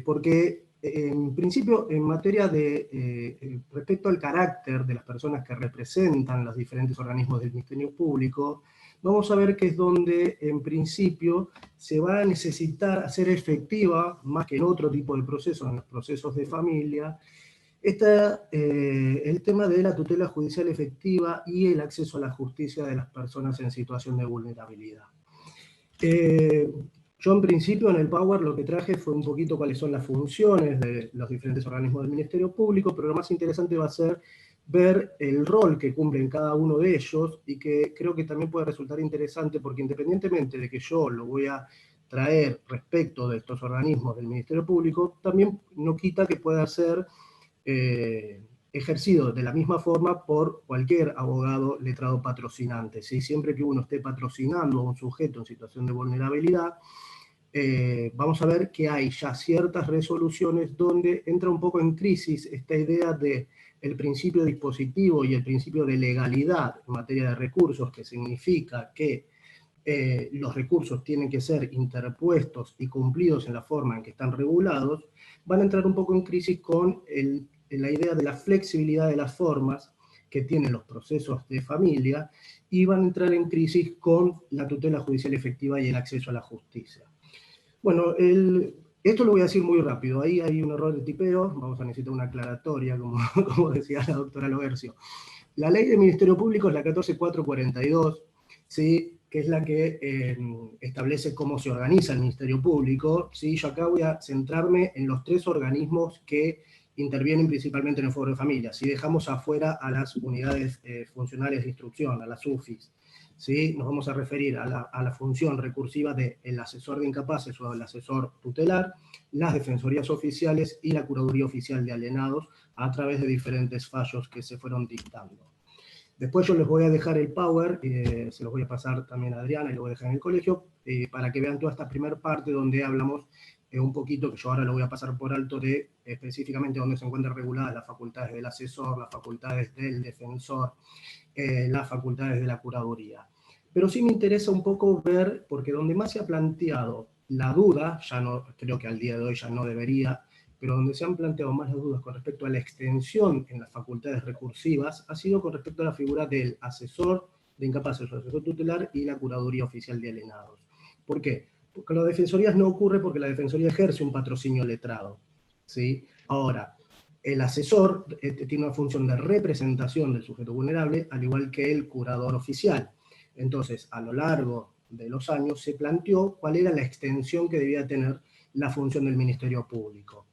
Porque en principio, en materia de respecto al carácter de las personas que representan los diferentes organismos del Ministerio Público, vamos a ver que es donde en principio se va a necesitar hacer efectiva, más que en otro tipo de procesos, en los procesos de familia, el tema de la tutela judicial efectiva y el acceso a la justicia de las personas en situación de vulnerabilidad. Yo en principio en el Power lo que traje fue un poquito cuáles son las funciones de los diferentes organismos del Ministerio Público, pero lo más interesante va a ser ver el rol que cumplen cada uno de ellos, y que creo que también puede resultar interesante porque independientemente de que yo lo voy a traer respecto de estos organismos del Ministerio Público, también no quita que pueda ser ejercido de la misma forma por cualquier abogado letrado patrocinante, ¿sí? Siempre que uno esté patrocinando a un sujeto en situación de vulnerabilidad, vamos a ver que hay ya ciertas resoluciones donde entra un poco en crisis esta idea de el principio dispositivo y el principio de legalidad en materia de recursos, que significa que los recursos tienen que ser interpuestos y cumplidos en la forma en que están regulados, van a entrar un poco en crisis con la idea de la flexibilidad de las formas que tienen los procesos de familia, y van a entrar en crisis con la tutela judicial efectiva y el acceso a la justicia. Bueno, esto lo voy a decir muy rápido. Ahí hay un error de tipeo, vamos a necesitar una aclaratoria, como decía la doctora Logercio. La ley del Ministerio Público es la 14442, ¿sí? que es la que establece cómo se organiza el Ministerio Público. ¿Sí? Yo acá voy a centrarme en los 3 organismos que intervienen principalmente en el foro de familia. Si dejamos afuera a las unidades funcionales de instrucción, a las UFIs, ¿sí? Nos vamos a referir a la función recursiva del asesor de incapaces o del asesor tutelar, las defensorías oficiales y la curaduría oficial de alienados a través de diferentes fallos que se fueron dictando. Después yo les voy a dejar el power, se los voy a pasar también a Adriana y lo voy a dejar en el colegio, para que vean toda esta primera parte donde hablamos un poquito, que yo ahora lo voy a pasar por alto, de específicamente donde se encuentran reguladas las facultades del asesor, las facultades del defensor, las facultades de la curaduría. Pero sí me interesa un poco ver, porque donde más se ha planteado la duda, ya no, creo que al día de hoy ya no debería, pero donde se han planteado más las dudas con respecto a la extensión en las facultades recursivas, ha sido con respecto a la figura del asesor de incapaces o asesor tutelar y la curaduría oficial de alienados. ¿Por qué? Porque en las defensorías no ocurre porque la defensoría ejerce un patrocinio letrado, ¿sí? Ahora, el asesor tiene una función de representación del sujeto vulnerable, al igual que el curador oficial. Entonces, a lo largo de los años se planteó cuál era la extensión que debía tener la función del Ministerio Público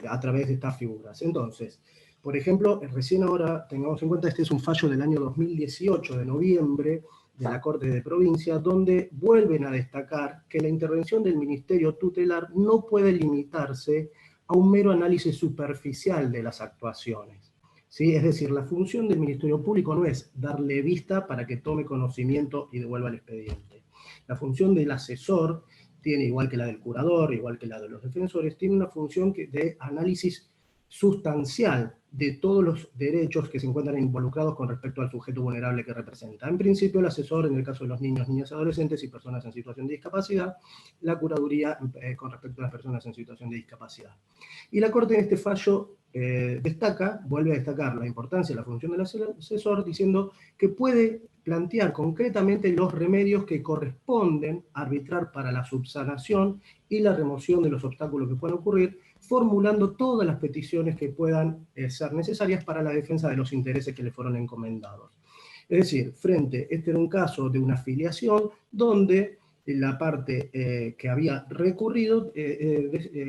a través de estas figuras. Entonces, por ejemplo, recién ahora, tengamos en cuenta, este es un fallo del año 2018, de noviembre, de la Corte de Provincia, donde vuelven a destacar que la intervención del Ministerio Tutelar no puede limitarse a un mero análisis superficial de las actuaciones. ¿Sí? Es decir, la función del Ministerio Público no es darle vista para que tome conocimiento y devuelva el expediente. La función del asesor tiene, igual que la del curador, igual que la de los defensores, tiene una función de análisis sustancial de todos los derechos que se encuentran involucrados con respecto al sujeto vulnerable que representa. En principio, el asesor, en el caso de los niños, niñas, adolescentes y personas en situación de discapacidad, la curaduría con respecto a las personas en situación de discapacidad. Y la Corte en este fallo vuelve a destacar la importancia de la función del asesor, diciendo que puede plantear concretamente los remedios que corresponden arbitrar para la subsanación y la remoción de los obstáculos que puedan ocurrir, formulando todas las peticiones que puedan ser necesarias para la defensa de los intereses que le fueron encomendados. Es decir, este era un caso de una afiliación donde la parte que había recurrido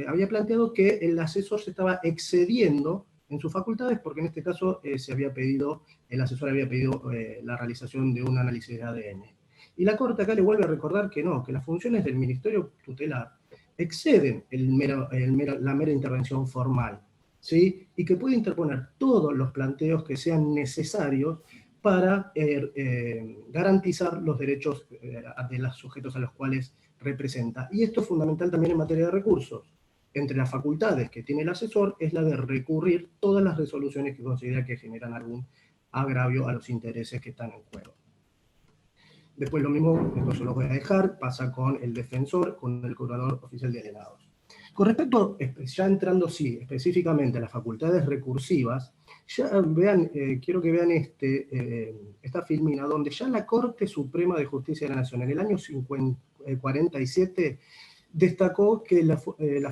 había planteado que el asesor se estaba excediendo en sus facultades, porque en este caso el asesor había pedido la realización de un análisis de ADN. Y la Corte acá le vuelve a recordar que no, que las funciones del Ministerio Tutelar exceden la mera intervención formal, ¿sí? Y que puede interponer todos los planteos que sean necesarios para garantizar los derechos de los sujetos a los cuales representa. Y esto es fundamental también en materia de recursos. Entre las facultades que tiene el asesor es la de recurrir todas las resoluciones que considera que generan algún agravio a los intereses que están en juego. Después lo mismo, esto se los voy a dejar, pasa con el defensor, con el curador oficial de alienados. Con respecto, ya entrando sí, específicamente a las facultades recursivas, ya vean, quiero que vean esta filmina, donde ya la Corte Suprema de Justicia de la Nación, en el año 47, destacó que las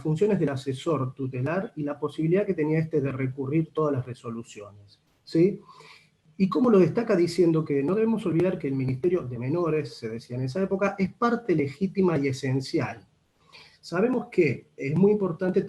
funciones del asesor tutelar y la posibilidad que tenía de recurrir todas las resoluciones, ¿sí? Y cómo lo destaca diciendo que no debemos olvidar que el Ministerio de Menores, se decía en esa época, es parte legítima y esencial. Sabemos que es muy importante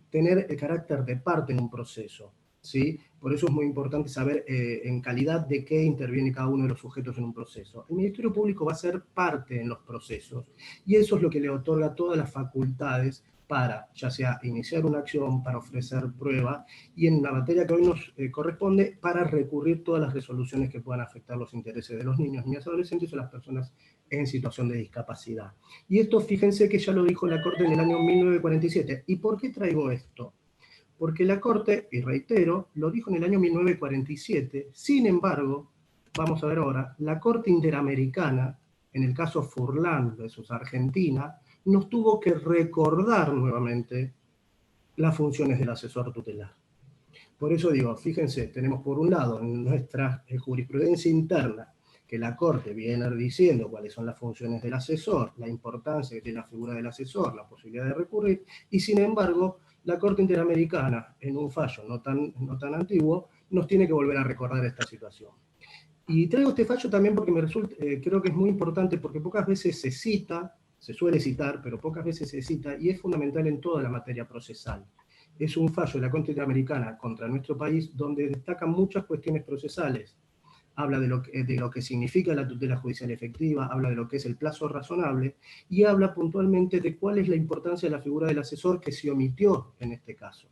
tener el carácter de parte en un proceso, ¿sí? Por eso es muy importante saber en calidad de qué interviene cada uno de los sujetos en un proceso. El Ministerio Público va a ser parte en los procesos, y eso es lo que le otorga todas las facultades para, ya sea iniciar una acción, para ofrecer prueba, y en la materia que hoy nos corresponde, para recurrir todas las resoluciones que puedan afectar los intereses de los niños, niñas, adolescentes o las personas en situación de discapacidad. Y esto, fíjense que ya lo dijo la Corte en el año 1947. ¿Y por qué traigo esto? Porque la Corte, y reitero, lo dijo en el año 1947, sin embargo, vamos a ver ahora, la Corte Interamericana, en el caso Furlan versus Argentina, nos tuvo que recordar nuevamente las funciones del asesor tutelar. Por eso digo, fíjense, tenemos por un lado en nuestra jurisprudencia interna que la Corte viene diciendo cuáles son las funciones del asesor, la importancia de la figura del asesor, la posibilidad de recurrir, y sin embargo, la Corte Interamericana, en un fallo no tan antiguo, nos tiene que volver a recordar esta situación. Y traigo este fallo también porque me resulta, creo que es muy importante, porque pocas veces se cita, se suele citar, pero pocas veces se cita, y es fundamental en toda la materia procesal. Es un fallo de la Corte Interamericana contra nuestro país, donde destacan muchas cuestiones procesales. Habla de lo que significa la tutela judicial efectiva, habla de lo que es el plazo razonable, y habla puntualmente de cuál es la importancia de la figura del asesor que se omitió en este caso.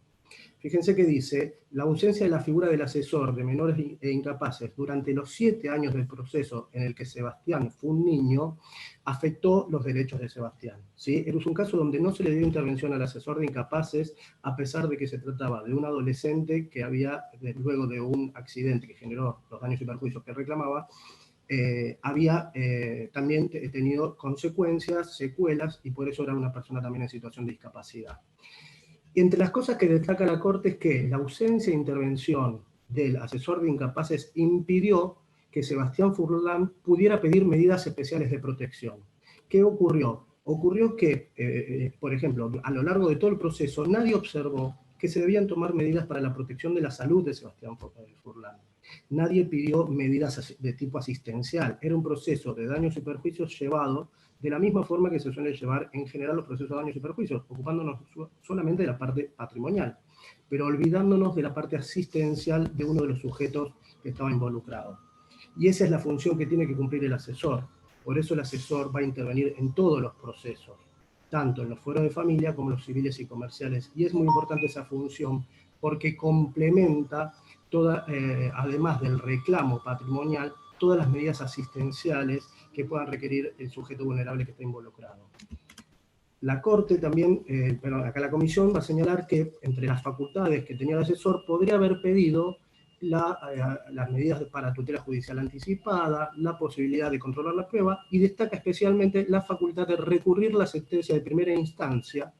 Fíjense que dice, la ausencia de la figura del asesor de menores e incapaces durante los 7 años del proceso en el que Sebastián fue un niño, afectó los derechos de Sebastián, ¿sí? Era un caso donde no se le dio intervención al asesor de incapaces, a pesar de que se trataba de un adolescente que había, luego de un accidente que generó los daños y perjuicios que reclamaba, había también tenido consecuencias, secuelas, y por eso era una persona también en situación de discapacidad. Y entre las cosas que destaca la Corte es que la ausencia de intervención del asesor de incapaces impidió que Sebastián Furlan pudiera pedir medidas especiales de protección. ¿Qué ocurrió? Ocurrió que, por ejemplo, a lo largo de todo el proceso, nadie observó que se debían tomar medidas para la protección de la salud de Sebastián Furlan. Nadie pidió medidas de tipo asistencial. Era un proceso de daños y perjuicios llevado de la misma forma que se suele llevar en general los procesos de daños y perjuicios, ocupándonos solamente de la parte patrimonial, pero olvidándonos de la parte asistencial de uno de los sujetos que estaba involucrado. Y esa es la función que tiene que cumplir el asesor. Por eso el asesor va a intervenir en todos los procesos, tanto en los fueros de familia como en los civiles y comerciales. Y es muy importante esa función porque complementa, además del reclamo patrimonial, todas las medidas asistenciales que puedan requerir el sujeto vulnerable que está involucrado. La Corte también, acá la Comisión va a señalar que entre las facultades que tenía el asesor podría haber pedido las medidas para tutela judicial anticipada, la posibilidad de controlar la prueba, y destaca especialmente la facultad de recurrir la sentencia de primera instancia.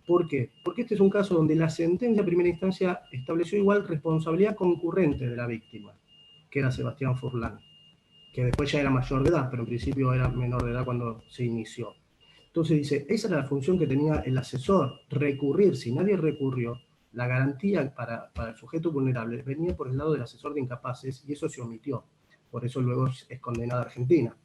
¿Por qué? Porque este es un caso donde la sentencia de primera instancia estableció igual responsabilidad concurrente de la víctima, que era Sebastián Furlan, que después ya era mayor de edad, pero en principio era menor de edad cuando se inició. Entonces dice, esa era la función que tenía el asesor, recurrir. Si nadie recurrió, la garantía para el sujeto vulnerable venía por el lado del asesor de incapaces, y eso se omitió. Por eso luego es condenada Argentina.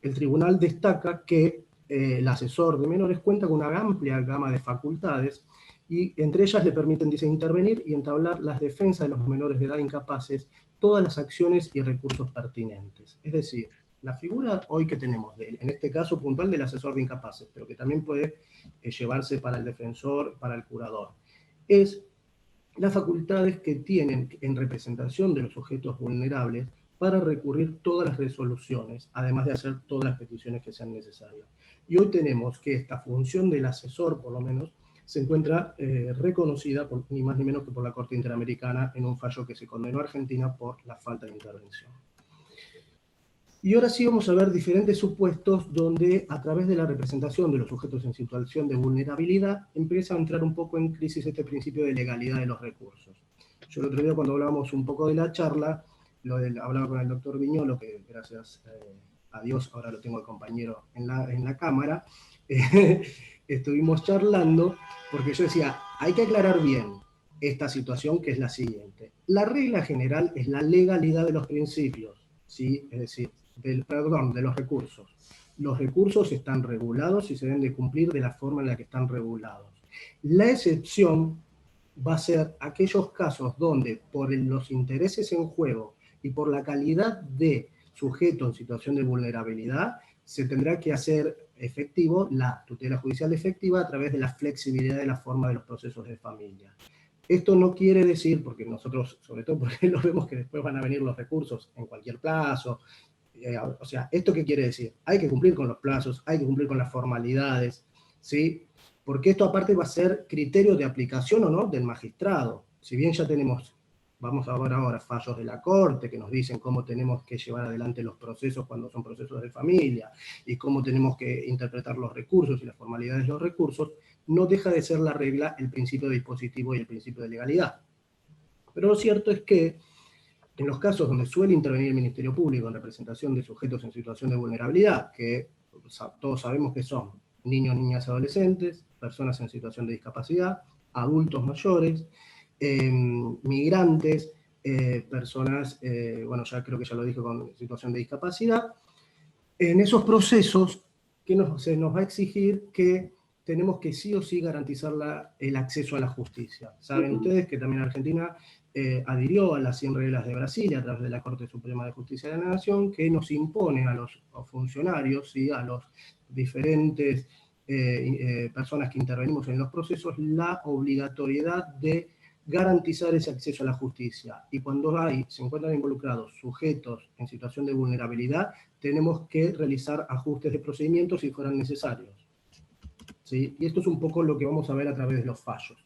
El tribunal destaca que el asesor de menores cuenta con una amplia gama de facultades, y entre ellas le permiten, dice, intervenir y entablar las defensas de los menores de edad incapaces, todas las acciones y recursos pertinentes. Es decir, la figura hoy que tenemos, en este caso puntual del asesor de incapaces, pero que también puede llevarse para el defensor, para el curador, es las facultades que tienen en representación de los sujetos vulnerables para recurrir todas las resoluciones, además de hacer todas las peticiones que sean necesarias. Y hoy tenemos que esta función del asesor, por lo menos, se encuentra reconocida ni más ni menos que por la Corte Interamericana en un fallo que se condenó a Argentina por la falta de intervención. Y ahora sí vamos a ver diferentes supuestos donde, a través de la representación de los sujetos en situación de vulnerabilidad, empieza a entrar un poco en crisis este principio de legalidad de los recursos. Yo el otro día, cuando hablábamos un poco de la charla, hablaba con el doctor Viñolo, que gracias a Dios ahora lo tengo de compañero en la cámara, estuvimos charlando, porque yo decía, hay que aclarar bien esta situación, que es la siguiente. La regla general es la legalidad de los principios, ¿sí? Es decir, de los recursos. Los recursos están regulados y se deben de cumplir de la forma en la que están regulados. La excepción va a ser aquellos casos donde, por los intereses en juego y por la calidad de sujeto en situación de vulnerabilidad, se tendrá que hacer efectivo la tutela judicial efectiva a través de la flexibilidad de la forma de los procesos de familia. Esto no quiere decir, porque nosotros, sobre todo porque lo vemos que después van a venir los recursos en cualquier plazo, o sea, ¿esto qué quiere decir? Hay que cumplir con los plazos, hay que cumplir con las formalidades, ¿sí? Porque esto aparte va a ser criterio de aplicación o no del magistrado. Si bien ya tenemos, vamos a ver ahora, fallos de la Corte que nos dicen cómo tenemos que llevar adelante los procesos cuando son procesos de familia y cómo tenemos que interpretar los recursos y las formalidades de los recursos, no deja de ser la regla el principio dispositivo y el principio de legalidad. Pero lo cierto es que en los casos donde suele intervenir el Ministerio Público en representación de sujetos en situación de vulnerabilidad, que todos sabemos que son niños, niñas, adolescentes, personas en situación de discapacidad, adultos mayores, migrantes, personas, bueno, ya creo que ya lo dije, con situación de discapacidad. En esos procesos, se nos va a exigir que tenemos que sí o sí garantizar el acceso a la justicia. Saben ustedes que también Argentina adhirió a las 100 reglas de Brasil a través de la Corte Suprema de Justicia de la Nación, que nos impone a los funcionarios y a los diferentes personas que intervenimos en los procesos la obligatoriedad de garantizar ese acceso a la justicia. Y cuando se encuentran involucrados sujetos en situación de vulnerabilidad, tenemos que realizar ajustes de procedimientos si fueran necesarios. ¿Sí? Y esto es un poco lo que vamos a ver a través de los fallos.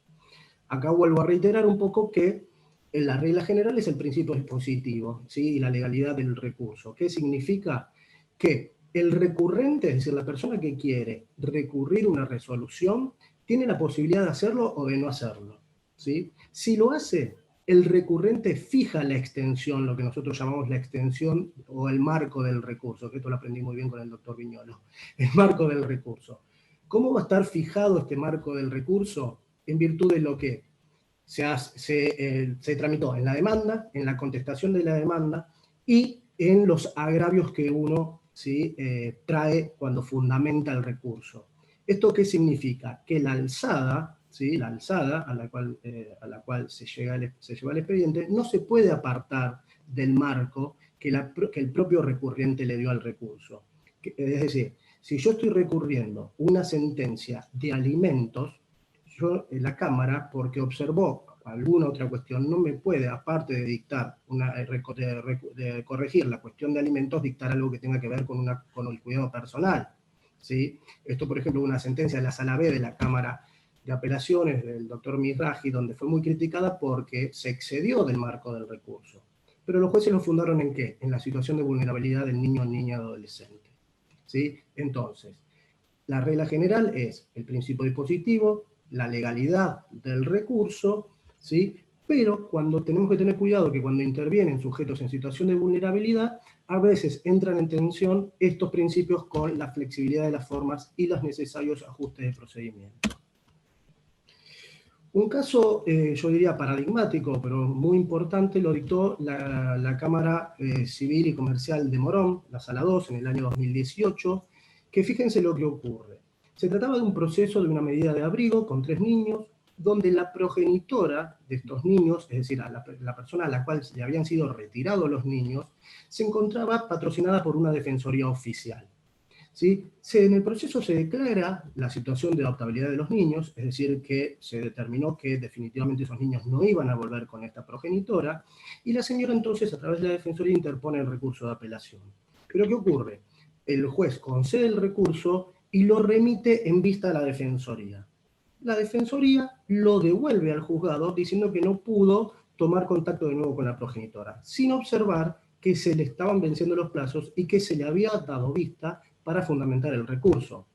Acá vuelvo a reiterar un poco que la regla general es el principio dispositivo, ¿sí? Y la legalidad del recurso. ¿Qué significa? Que el recurrente, es decir, la persona que quiere recurrir una resolución, tiene la posibilidad de hacerlo o de no hacerlo. ¿Sí? Si lo hace, el recurrente fija la extensión, lo que nosotros llamamos la extensión o el marco del recurso, que esto lo aprendí muy bien con el doctor Viñolo, el marco del recurso. ¿Cómo va a estar fijado este marco del recurso? En virtud de lo que se tramitó en la demanda, en la contestación de la demanda y en los agravios que uno, ¿sí?, trae cuando fundamenta el recurso. ¿Esto qué significa? Que la alzada, ¿sí?, la alzada a la cual se lleva el expediente no se puede apartar del marco que el propio recurrente le dio al recurso. Es decir, si yo estoy recurriendo una sentencia de alimentos, la Cámara, porque observó alguna otra cuestión, no me puede, aparte de dictar de corregir la cuestión de alimentos, dictar algo que tenga que ver con el cuidado personal. ¿Sí? Esto, por ejemplo, una sentencia de la Sala B de la Cámara de Apelaciones del doctor Mizrahi, donde fue muy criticada porque se excedió del marco del recurso. Pero los jueces lo fundaron ¿en qué? En la situación de vulnerabilidad del niño, niña, adolescente. ¿Sí? Entonces, la regla general es el principio dispositivo, la legalidad del recurso, ¿sí? Pero tenemos que tener cuidado que cuando intervienen sujetos en situación de vulnerabilidad, a veces entran en tensión estos principios con la flexibilidad de las formas y los necesarios ajustes de procedimiento. Un caso, yo diría paradigmático, pero muy importante, lo dictó la Cámara Civil y Comercial de Morón, la Sala 2, en el año 2018, que fíjense lo que ocurre. Se trataba de un proceso de una medida de abrigo con 3 niños, donde la progenitora de estos niños, es decir, la persona a la cual le habían sido retirados los niños, se encontraba patrocinada por una defensoría oficial. ¿Sí? En el proceso se declara la situación de adoptabilidad de los niños, es decir, que se determinó que definitivamente esos niños no iban a volver con esta progenitora, y la señora entonces a través de la defensoría interpone el recurso de apelación. ¿Pero qué ocurre? El juez concede el recurso y lo remite en vista a la defensoría. La defensoría lo devuelve al juzgado diciendo que no pudo tomar contacto de nuevo con la progenitora, sin observar que se le estaban venciendo los plazos y que se le había dado vista para fundamentar el recurso.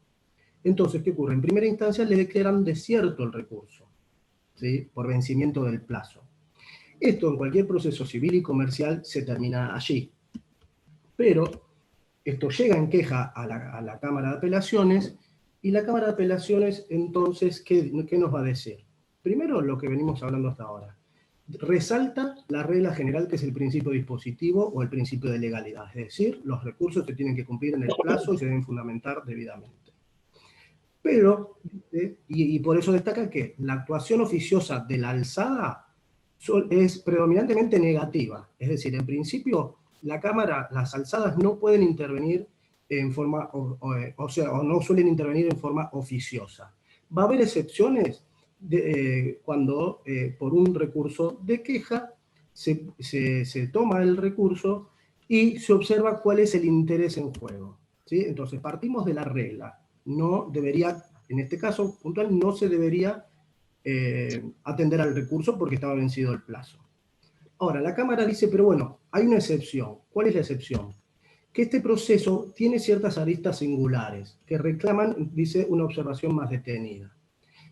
Entonces, ¿qué ocurre? En primera instancia le declaran desierto el recurso, ¿sí?, por vencimiento del plazo. Esto en cualquier proceso civil y comercial se termina allí. Pero esto llega en queja a la Cámara de Apelaciones, y la Cámara de Apelaciones entonces, ¿qué nos va a decir? Primero, lo que venimos hablando hasta ahora. Resalta la regla general que es el principio dispositivo o el principio de legalidad, es decir, los recursos se tienen que cumplir en el plazo y se deben fundamentar debidamente. Pero, y por eso destaca que la actuación oficiosa de la alzada es predominantemente negativa, es decir, en principio la Cámara, las alzadas no pueden intervenir en forma, o no suelen intervenir en forma oficiosa. Va a haber excepciones cuando por un recurso de queja se toma el recurso y se observa cuál es el interés en juego, ¿sí? Entonces partimos de la regla. No debería, en este caso puntual, no se debería atender al recurso porque estaba vencido el plazo. Ahora, la Cámara dice, pero bueno, hay una excepción. ¿Cuál es la excepción? Que este proceso tiene ciertas aristas singulares que reclaman, dice, una observación más detenida.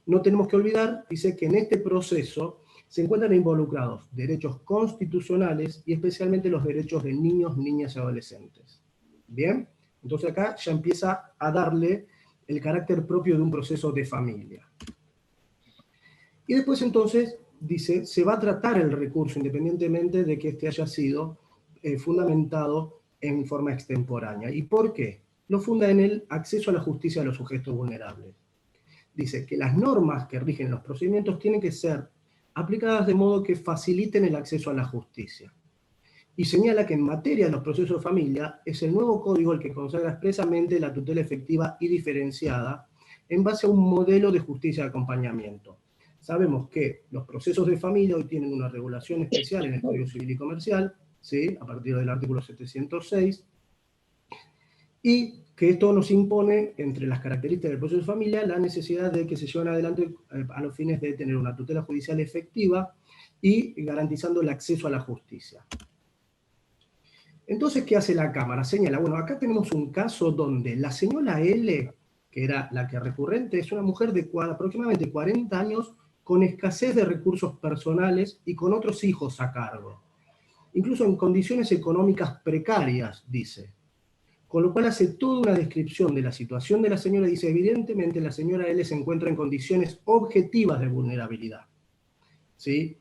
No tenemos que olvidar, dice, que en este proceso se encuentran involucrados derechos constitucionales y especialmente los derechos de niños, niñas y adolescentes. ¿Bien? Entonces acá ya empieza a darle el carácter propio de un proceso de familia. Y después entonces dice, se va a tratar el recurso independientemente de que este haya sido fundamentado en forma extemporánea. ¿Y por qué? Lo funda en el acceso a la justicia de los sujetos vulnerables. Dice que las normas que rigen los procedimientos tienen que ser aplicadas de modo que faciliten el acceso a la justicia. Y señala que en materia de los procesos de familia es el nuevo código el que consagra expresamente la tutela efectiva y diferenciada en base a un modelo de justicia de acompañamiento. Sabemos que los procesos de familia hoy tienen una regulación especial en el Código Civil y Comercial, ¿sí? A partir del artículo 706, y que esto nos impone, entre las características del proceso de familia, la necesidad de que se lleven adelante a los fines de tener una tutela judicial efectiva y garantizando el acceso a la justicia. Entonces, ¿qué hace la Cámara? Señala, bueno, acá tenemos un caso donde la señora L, que era la que recurrente, es una mujer de aproximadamente 40 años con escasez de recursos personales y con otros hijos a cargo. Incluso en condiciones económicas precarias, dice. Con lo cual hace toda una descripción de la situación de la señora y dice, evidentemente la señora L se encuentra en condiciones objetivas de vulnerabilidad. ¿Sí?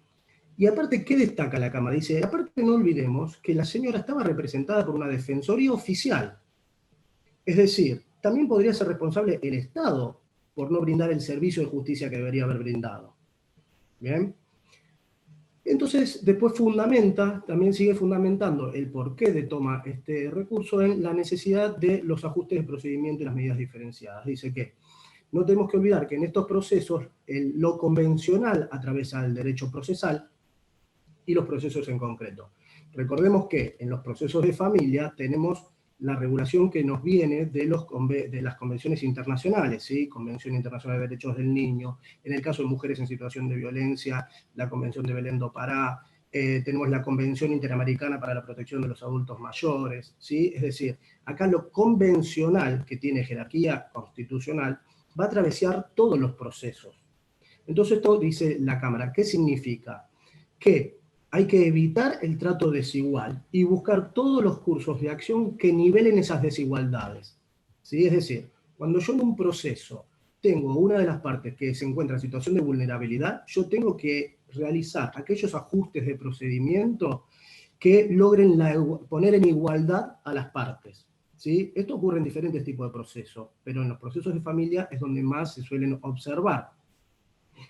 Y aparte, ¿qué destaca la Cámara? Dice, aparte no olvidemos que la señora estaba representada por una defensoría oficial. Es decir, también podría ser responsable el Estado por no brindar el servicio de justicia que debería haber brindado. ¿Bien? Entonces, después también sigue fundamentando el porqué de toma este recurso en la necesidad de los ajustes de procedimiento y las medidas diferenciadas. Dice que no tenemos que olvidar que en estos procesos lo convencional atraviesa el derecho procesal y los procesos en concreto. Recordemos que en los procesos de familia tenemos la regulación que nos viene de las convenciones internacionales, ¿sí? Convención Internacional de Derechos del Niño, en el caso de mujeres en situación de violencia, la Convención de Belén do Pará, tenemos la Convención Interamericana para la Protección de los Adultos Mayores, ¿sí? Es decir, acá lo convencional, que tiene jerarquía constitucional, va a atravesar todos los procesos. Entonces esto dice la Cámara, ¿qué significa? Que hay que evitar el trato desigual y buscar todos los cursos de acción que nivelen esas desigualdades. ¿Sí? Es decir, cuando yo en un proceso tengo una de las partes que se encuentra en situación de vulnerabilidad, yo tengo que realizar aquellos ajustes de procedimiento que logren poner en igualdad a las partes. ¿Sí? Esto ocurre en diferentes tipos de procesos, pero en los procesos de familia es donde más se suelen observar.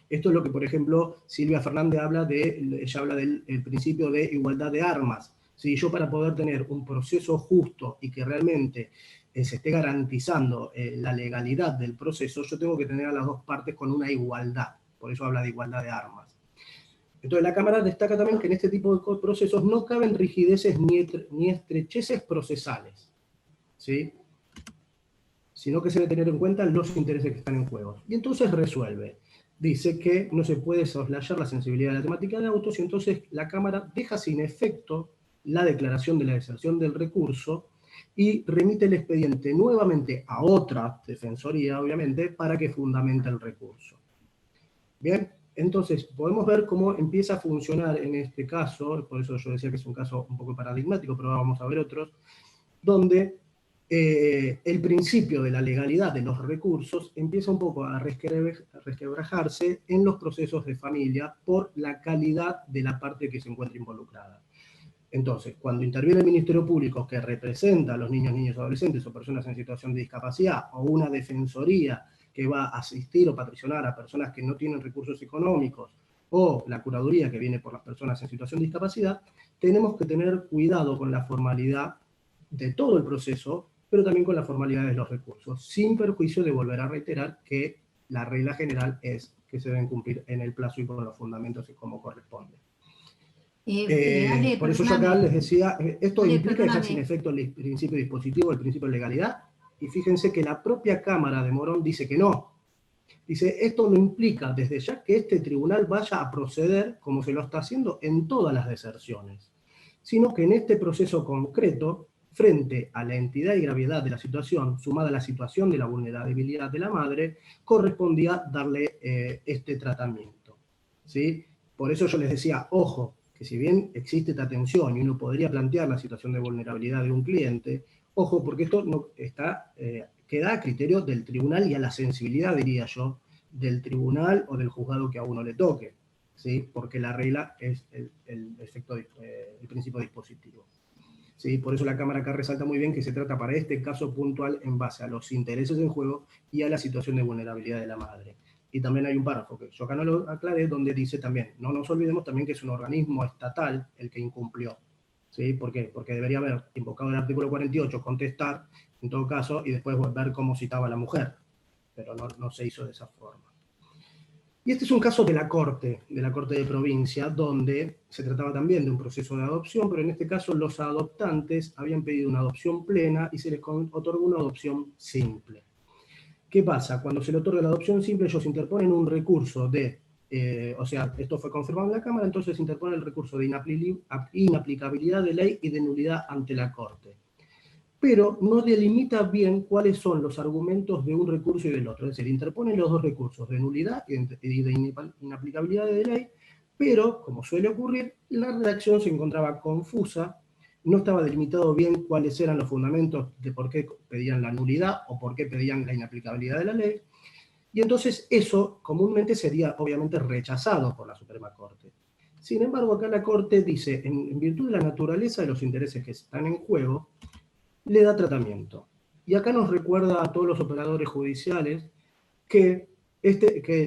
Esto es lo que, por ejemplo, Silvia Fernández ella habla del principio de igualdad de armas. Si yo, para poder tener un proceso justo y que realmente se esté garantizando la legalidad del proceso, yo tengo que tener a las dos partes con una igualdad. Por eso habla de igualdad de armas. Entonces la Cámara destaca también que en este tipo de procesos no caben rigideces ni estrecheces procesales, ¿sí? Sino que se debe tener en cuenta los intereses que están en juego. Y entonces resuelve. Dice que no se puede soslayar la sensibilidad de la temática de autos y entonces la Cámara deja sin efecto la declaración de la deserción del recurso y remite el expediente nuevamente a otra defensoría, obviamente, para que fundamente el recurso. Bien, entonces podemos ver cómo empieza a funcionar en este caso, por eso yo decía que es un caso un poco paradigmático, pero vamos a ver otros, donde el principio de la legalidad de los recursos empieza un poco a resquebrajarse en los procesos de familia por la calidad de la parte que se encuentra involucrada. Entonces, cuando interviene el Ministerio Público que representa a los niños, niñas, adolescentes o personas en situación de discapacidad, o una defensoría que va a asistir o patrocinar a personas que no tienen recursos económicos, o la curaduría que viene por las personas en situación de discapacidad, tenemos que tener cuidado con la formalidad de todo el proceso, pero también con la formalidad de los recursos, sin perjuicio de volver a reiterar que la regla general es que se deben cumplir en el plazo y con los fundamentos y como corresponde. Ale, por eso yo acá les decía, esto Ale, implica dejar perdóname. sin efecto el principio dispositivo, el principio de legalidad, y fíjense que la propia Cámara de Morón dice que no. Dice, esto no implica desde ya que este tribunal vaya a proceder como se lo está haciendo en todas las deserciones, sino que en este proceso concreto, frente a la entidad y gravedad de la situación, sumada a la situación de la vulnerabilidad de la madre, correspondía darle este tratamiento. ¿Sí? Por eso yo les decía, ojo, que si bien existe esta tensión y uno podría plantear la situación de vulnerabilidad de un cliente, ojo, porque esto no está, queda a criterio del tribunal y a la sensibilidad, diría yo, del tribunal o del juzgado que a uno le toque. ¿sí? Porque la regla es el principio dispositivo. ¿Sí? Por eso la Cámara acá resalta muy bien que se trata para este caso puntual en base a los intereses en juego y a la situación de vulnerabilidad de la madre. Y también hay un párrafo que yo acá no lo aclaré, donde dice también, no nos olvidemos también que es un organismo estatal el que incumplió. ¿Sí? ¿Por qué? Porque debería haber invocado el artículo 48, contestar, en todo caso, y después ver cómo citaba a la mujer. Pero no se hizo de esa forma. Y este es un caso de la Corte de Provincia, donde se trataba también de un proceso de adopción, pero en este caso los adoptantes habían pedido una adopción plena y se les otorgó una adopción simple. ¿Qué pasa? Cuando se le otorga la adopción simple, ellos interponen un recurso de, o sea, esto fue confirmado en la Cámara, entonces interponen el recurso de inaplicabilidad de ley y de nulidad ante la Corte. Pero no delimita bien cuáles son los argumentos de un recurso y del otro. Es decir, interponen los dos recursos de nulidad y de inaplicabilidad de ley, pero, como suele ocurrir, la redacción se encontraba confusa, no estaba delimitado bien cuáles eran los fundamentos de por qué pedían la nulidad o por qué pedían la inaplicabilidad de la ley, y entonces eso comúnmente sería obviamente rechazado por la Suprema Corte. Sin embargo, acá la Corte dice, en virtud de la naturaleza de los intereses que están en juego, le da tratamiento. Y acá nos recuerda a todos los operadores judiciales que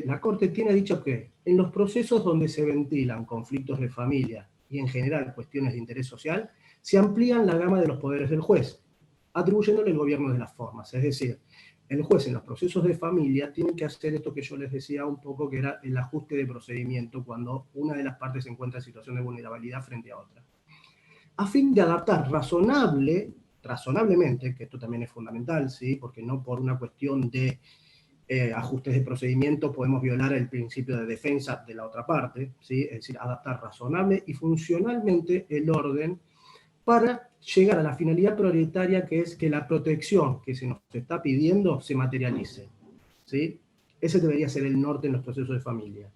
la Corte tiene dicho que en los procesos donde se ventilan conflictos de familia y en general cuestiones de interés social, se amplían la gama de los poderes del juez, atribuyéndole el gobierno de las formas. Es decir, el juez en los procesos de familia tiene que hacer esto que yo les decía un poco, que era el ajuste de procedimiento cuando una de las partes se encuentra en situación de vulnerabilidad frente a otra, a fin de adaptar razonablemente, que esto también es fundamental, ¿sí? Porque no por una cuestión de ajustes de procedimiento podemos violar el principio de defensa de la otra parte, ¿sí? Es decir, adaptar razonable y funcionalmente el orden para llegar a la finalidad prioritaria, que es que la protección que se nos está pidiendo se materialice, ¿sí? Ese debería ser el norte en los procesos de familia.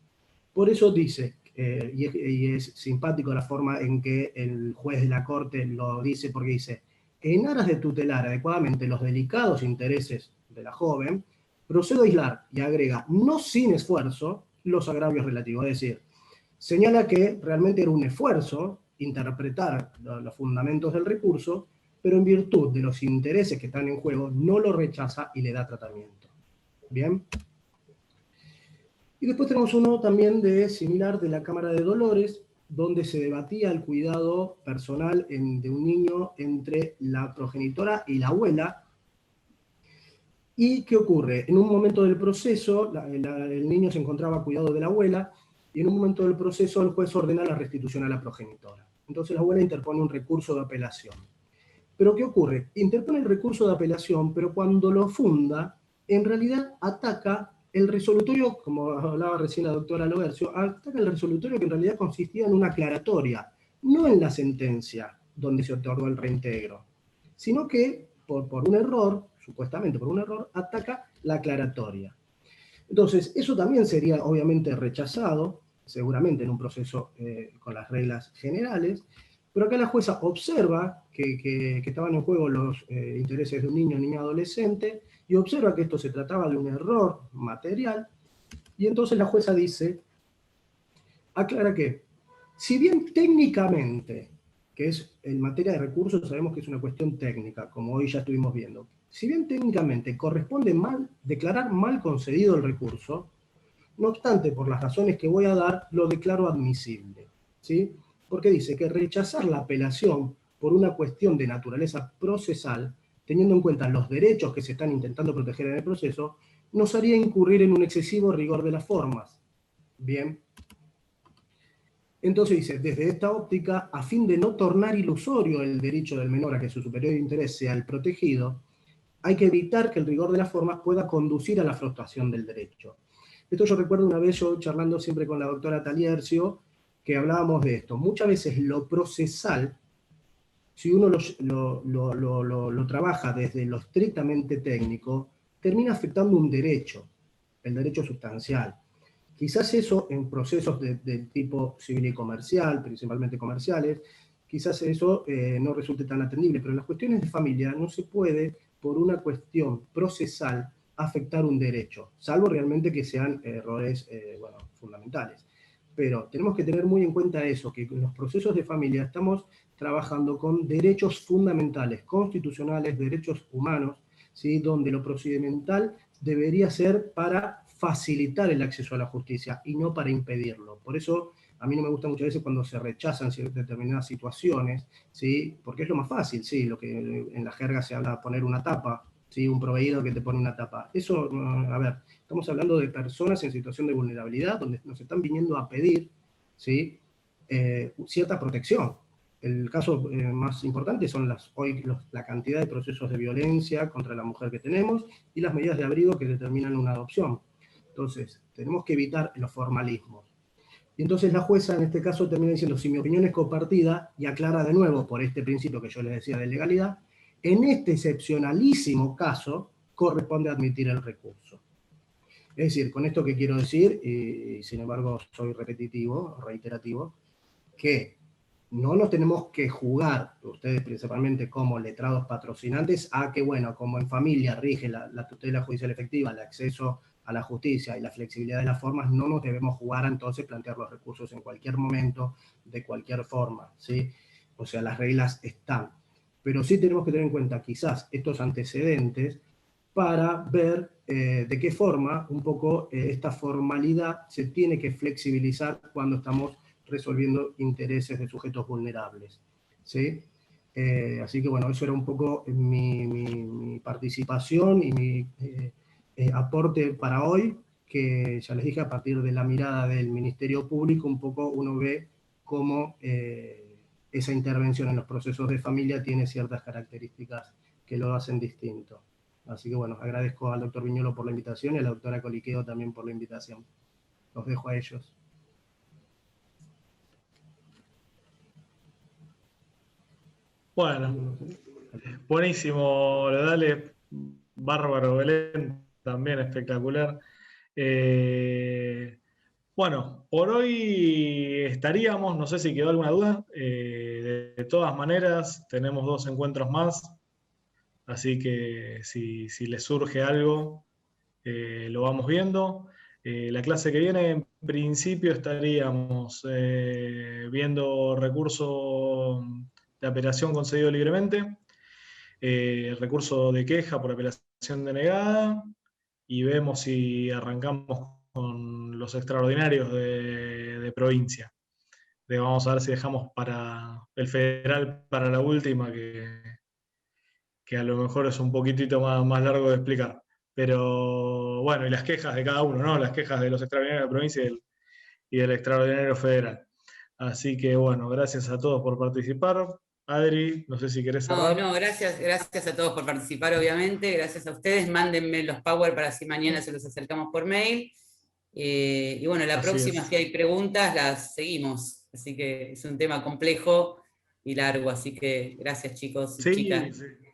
Por eso dice, y es simpático la forma en que el juez de la Corte lo dice, porque dice, en aras de tutelar adecuadamente los delicados intereses de la joven, procedo a aislar, y agrega, no sin esfuerzo, los agravios relativos. Es decir, señala que realmente era un esfuerzo interpretar los fundamentos del recurso, pero en virtud de los intereses que están en juego, no lo rechaza y le da tratamiento. ¿Bien? Y después tenemos uno también similar de la Cámara de Dolores, donde se debatía el cuidado personal de un niño entre la progenitora y la abuela. ¿Y qué ocurre? En un momento del proceso, el niño se encontraba a cuidado de la abuela, y en un momento del proceso el juez ordena la restitución a la progenitora. Entonces la abuela interpone un recurso de apelación. ¿Pero qué ocurre? Interpone el recurso de apelación, pero cuando lo funda, en realidad ataca el resolutorio, como hablaba recién la doctora Lobercio, ataca el resolutorio que en realidad consistía en una aclaratoria, no en la sentencia donde se otorgó el reintegro, sino que por un error, supuestamente por un error, ataca la aclaratoria. Entonces, eso también sería obviamente rechazado, seguramente en un proceso con las reglas generales, pero acá la jueza observa que estaban en juego los intereses de un niño o niña adolescente, y observa que esto se trataba de un error material, y entonces la jueza dice, aclara que, si bien técnicamente, que es en materia de recursos, sabemos que es una cuestión técnica, como hoy ya estuvimos viendo, si bien técnicamente corresponde declarar mal concedido el recurso, no obstante, por las razones que voy a dar, lo declaro admisible, ¿sí? Porque dice que rechazar la apelación por una cuestión de naturaleza procesal, teniendo en cuenta los derechos que se están intentando proteger en el proceso, nos haría incurrir en un excesivo rigor de las formas. Bien. Entonces dice, desde esta óptica, a fin de no tornar ilusorio el derecho del menor a que su superior interés sea el protegido, hay que evitar que el rigor de las formas pueda conducir a la frustración del derecho. Esto yo recuerdo una vez yo charlando siempre con la doctora Taliercio, que hablábamos de esto. Muchas veces lo procesal, si uno lo trabaja desde lo estrictamente técnico, termina afectando un derecho, el derecho sustancial. Quizás eso en procesos de tipo civil y comercial, principalmente comerciales, quizás eso no resulte tan atendible, pero en las cuestiones de familia no se puede, por una cuestión procesal, afectar un derecho, salvo realmente que sean errores fundamentales. Pero tenemos que tener muy en cuenta eso, que en los procesos de familia estamos trabajando con derechos fundamentales, constitucionales, derechos humanos, ¿sí? Donde lo procedimental debería ser para facilitar el acceso a la justicia y no para impedirlo. Por eso a mí no me gusta muchas veces cuando se rechazan determinadas situaciones, ¿sí? Porque es lo más fácil, ¿sí? Lo que en la jerga se habla de poner una tapa, ¿sí? Un proveído que te pone una tapa. Eso, a ver, estamos hablando de personas en situación de vulnerabilidad, donde nos están viniendo a pedir, ¿sí? Cierta protección. El caso más importante son hoy la cantidad de procesos de violencia contra la mujer que tenemos y las medidas de abrigo que determinan una adopción. Entonces, tenemos que evitar los formalismos. Y entonces la jueza en este caso termina diciendo, si mi opinión es compartida, y aclara de nuevo por este principio que yo les decía de legalidad, en este excepcionalísimo caso corresponde admitir el recurso. Es decir, con esto que quiero decir, y sin embargo soy repetitivo, reiterativo, que no nos tenemos que jugar, ustedes principalmente como letrados patrocinantes, a que, bueno, como en familia rige la tutela judicial efectiva, el acceso a la justicia y la flexibilidad de las formas, no nos debemos jugar a entonces plantear los recursos en cualquier momento, de cualquier forma, ¿sí? O sea, las reglas están. Pero sí tenemos que tener en cuenta quizás estos antecedentes para ver de qué forma un poco esta formalidad se tiene que flexibilizar cuando estamos resolviendo intereses de sujetos vulnerables, ¿sí? Así que bueno, eso era un poco mi participación y mi aporte para hoy, que ya les dije, a partir de la mirada del Ministerio Público, un poco uno ve cómo esa intervención en los procesos de familia tiene ciertas características que lo hacen distinto. Así que bueno, agradezco al doctor Viñolo por la invitación y a la doctora Coliqueo también por la invitación. Los dejo a ellos. Bueno, buenísimo, dale, bárbaro, Belén, también espectacular. Bueno, por hoy estaríamos, no sé si quedó alguna duda. De todas maneras, tenemos 2 encuentros más, así que si les surge algo, lo vamos viendo. La clase que viene, en principio, estaríamos viendo recurso de apelación concedido libremente, recurso de queja por apelación denegada, y vemos si arrancamos con los extraordinarios de provincia. Vamos a ver si dejamos para el federal para la última, que a lo mejor es un poquitito más largo de explicar. Pero bueno, y las quejas de cada uno, ¿no? Las quejas de los extraordinarios de la provincia y del extraordinario federal. Así que bueno, gracias a todos por participar. Adri, no sé si querés cerrar. No, gracias a todos por participar, obviamente. Gracias a ustedes. Mándenme los Power para si mañana se los acercamos por mail. Y bueno, la próxima, si hay preguntas, las seguimos. Así que es un tema complejo y largo. Así que gracias, chicos y chicas. Sí.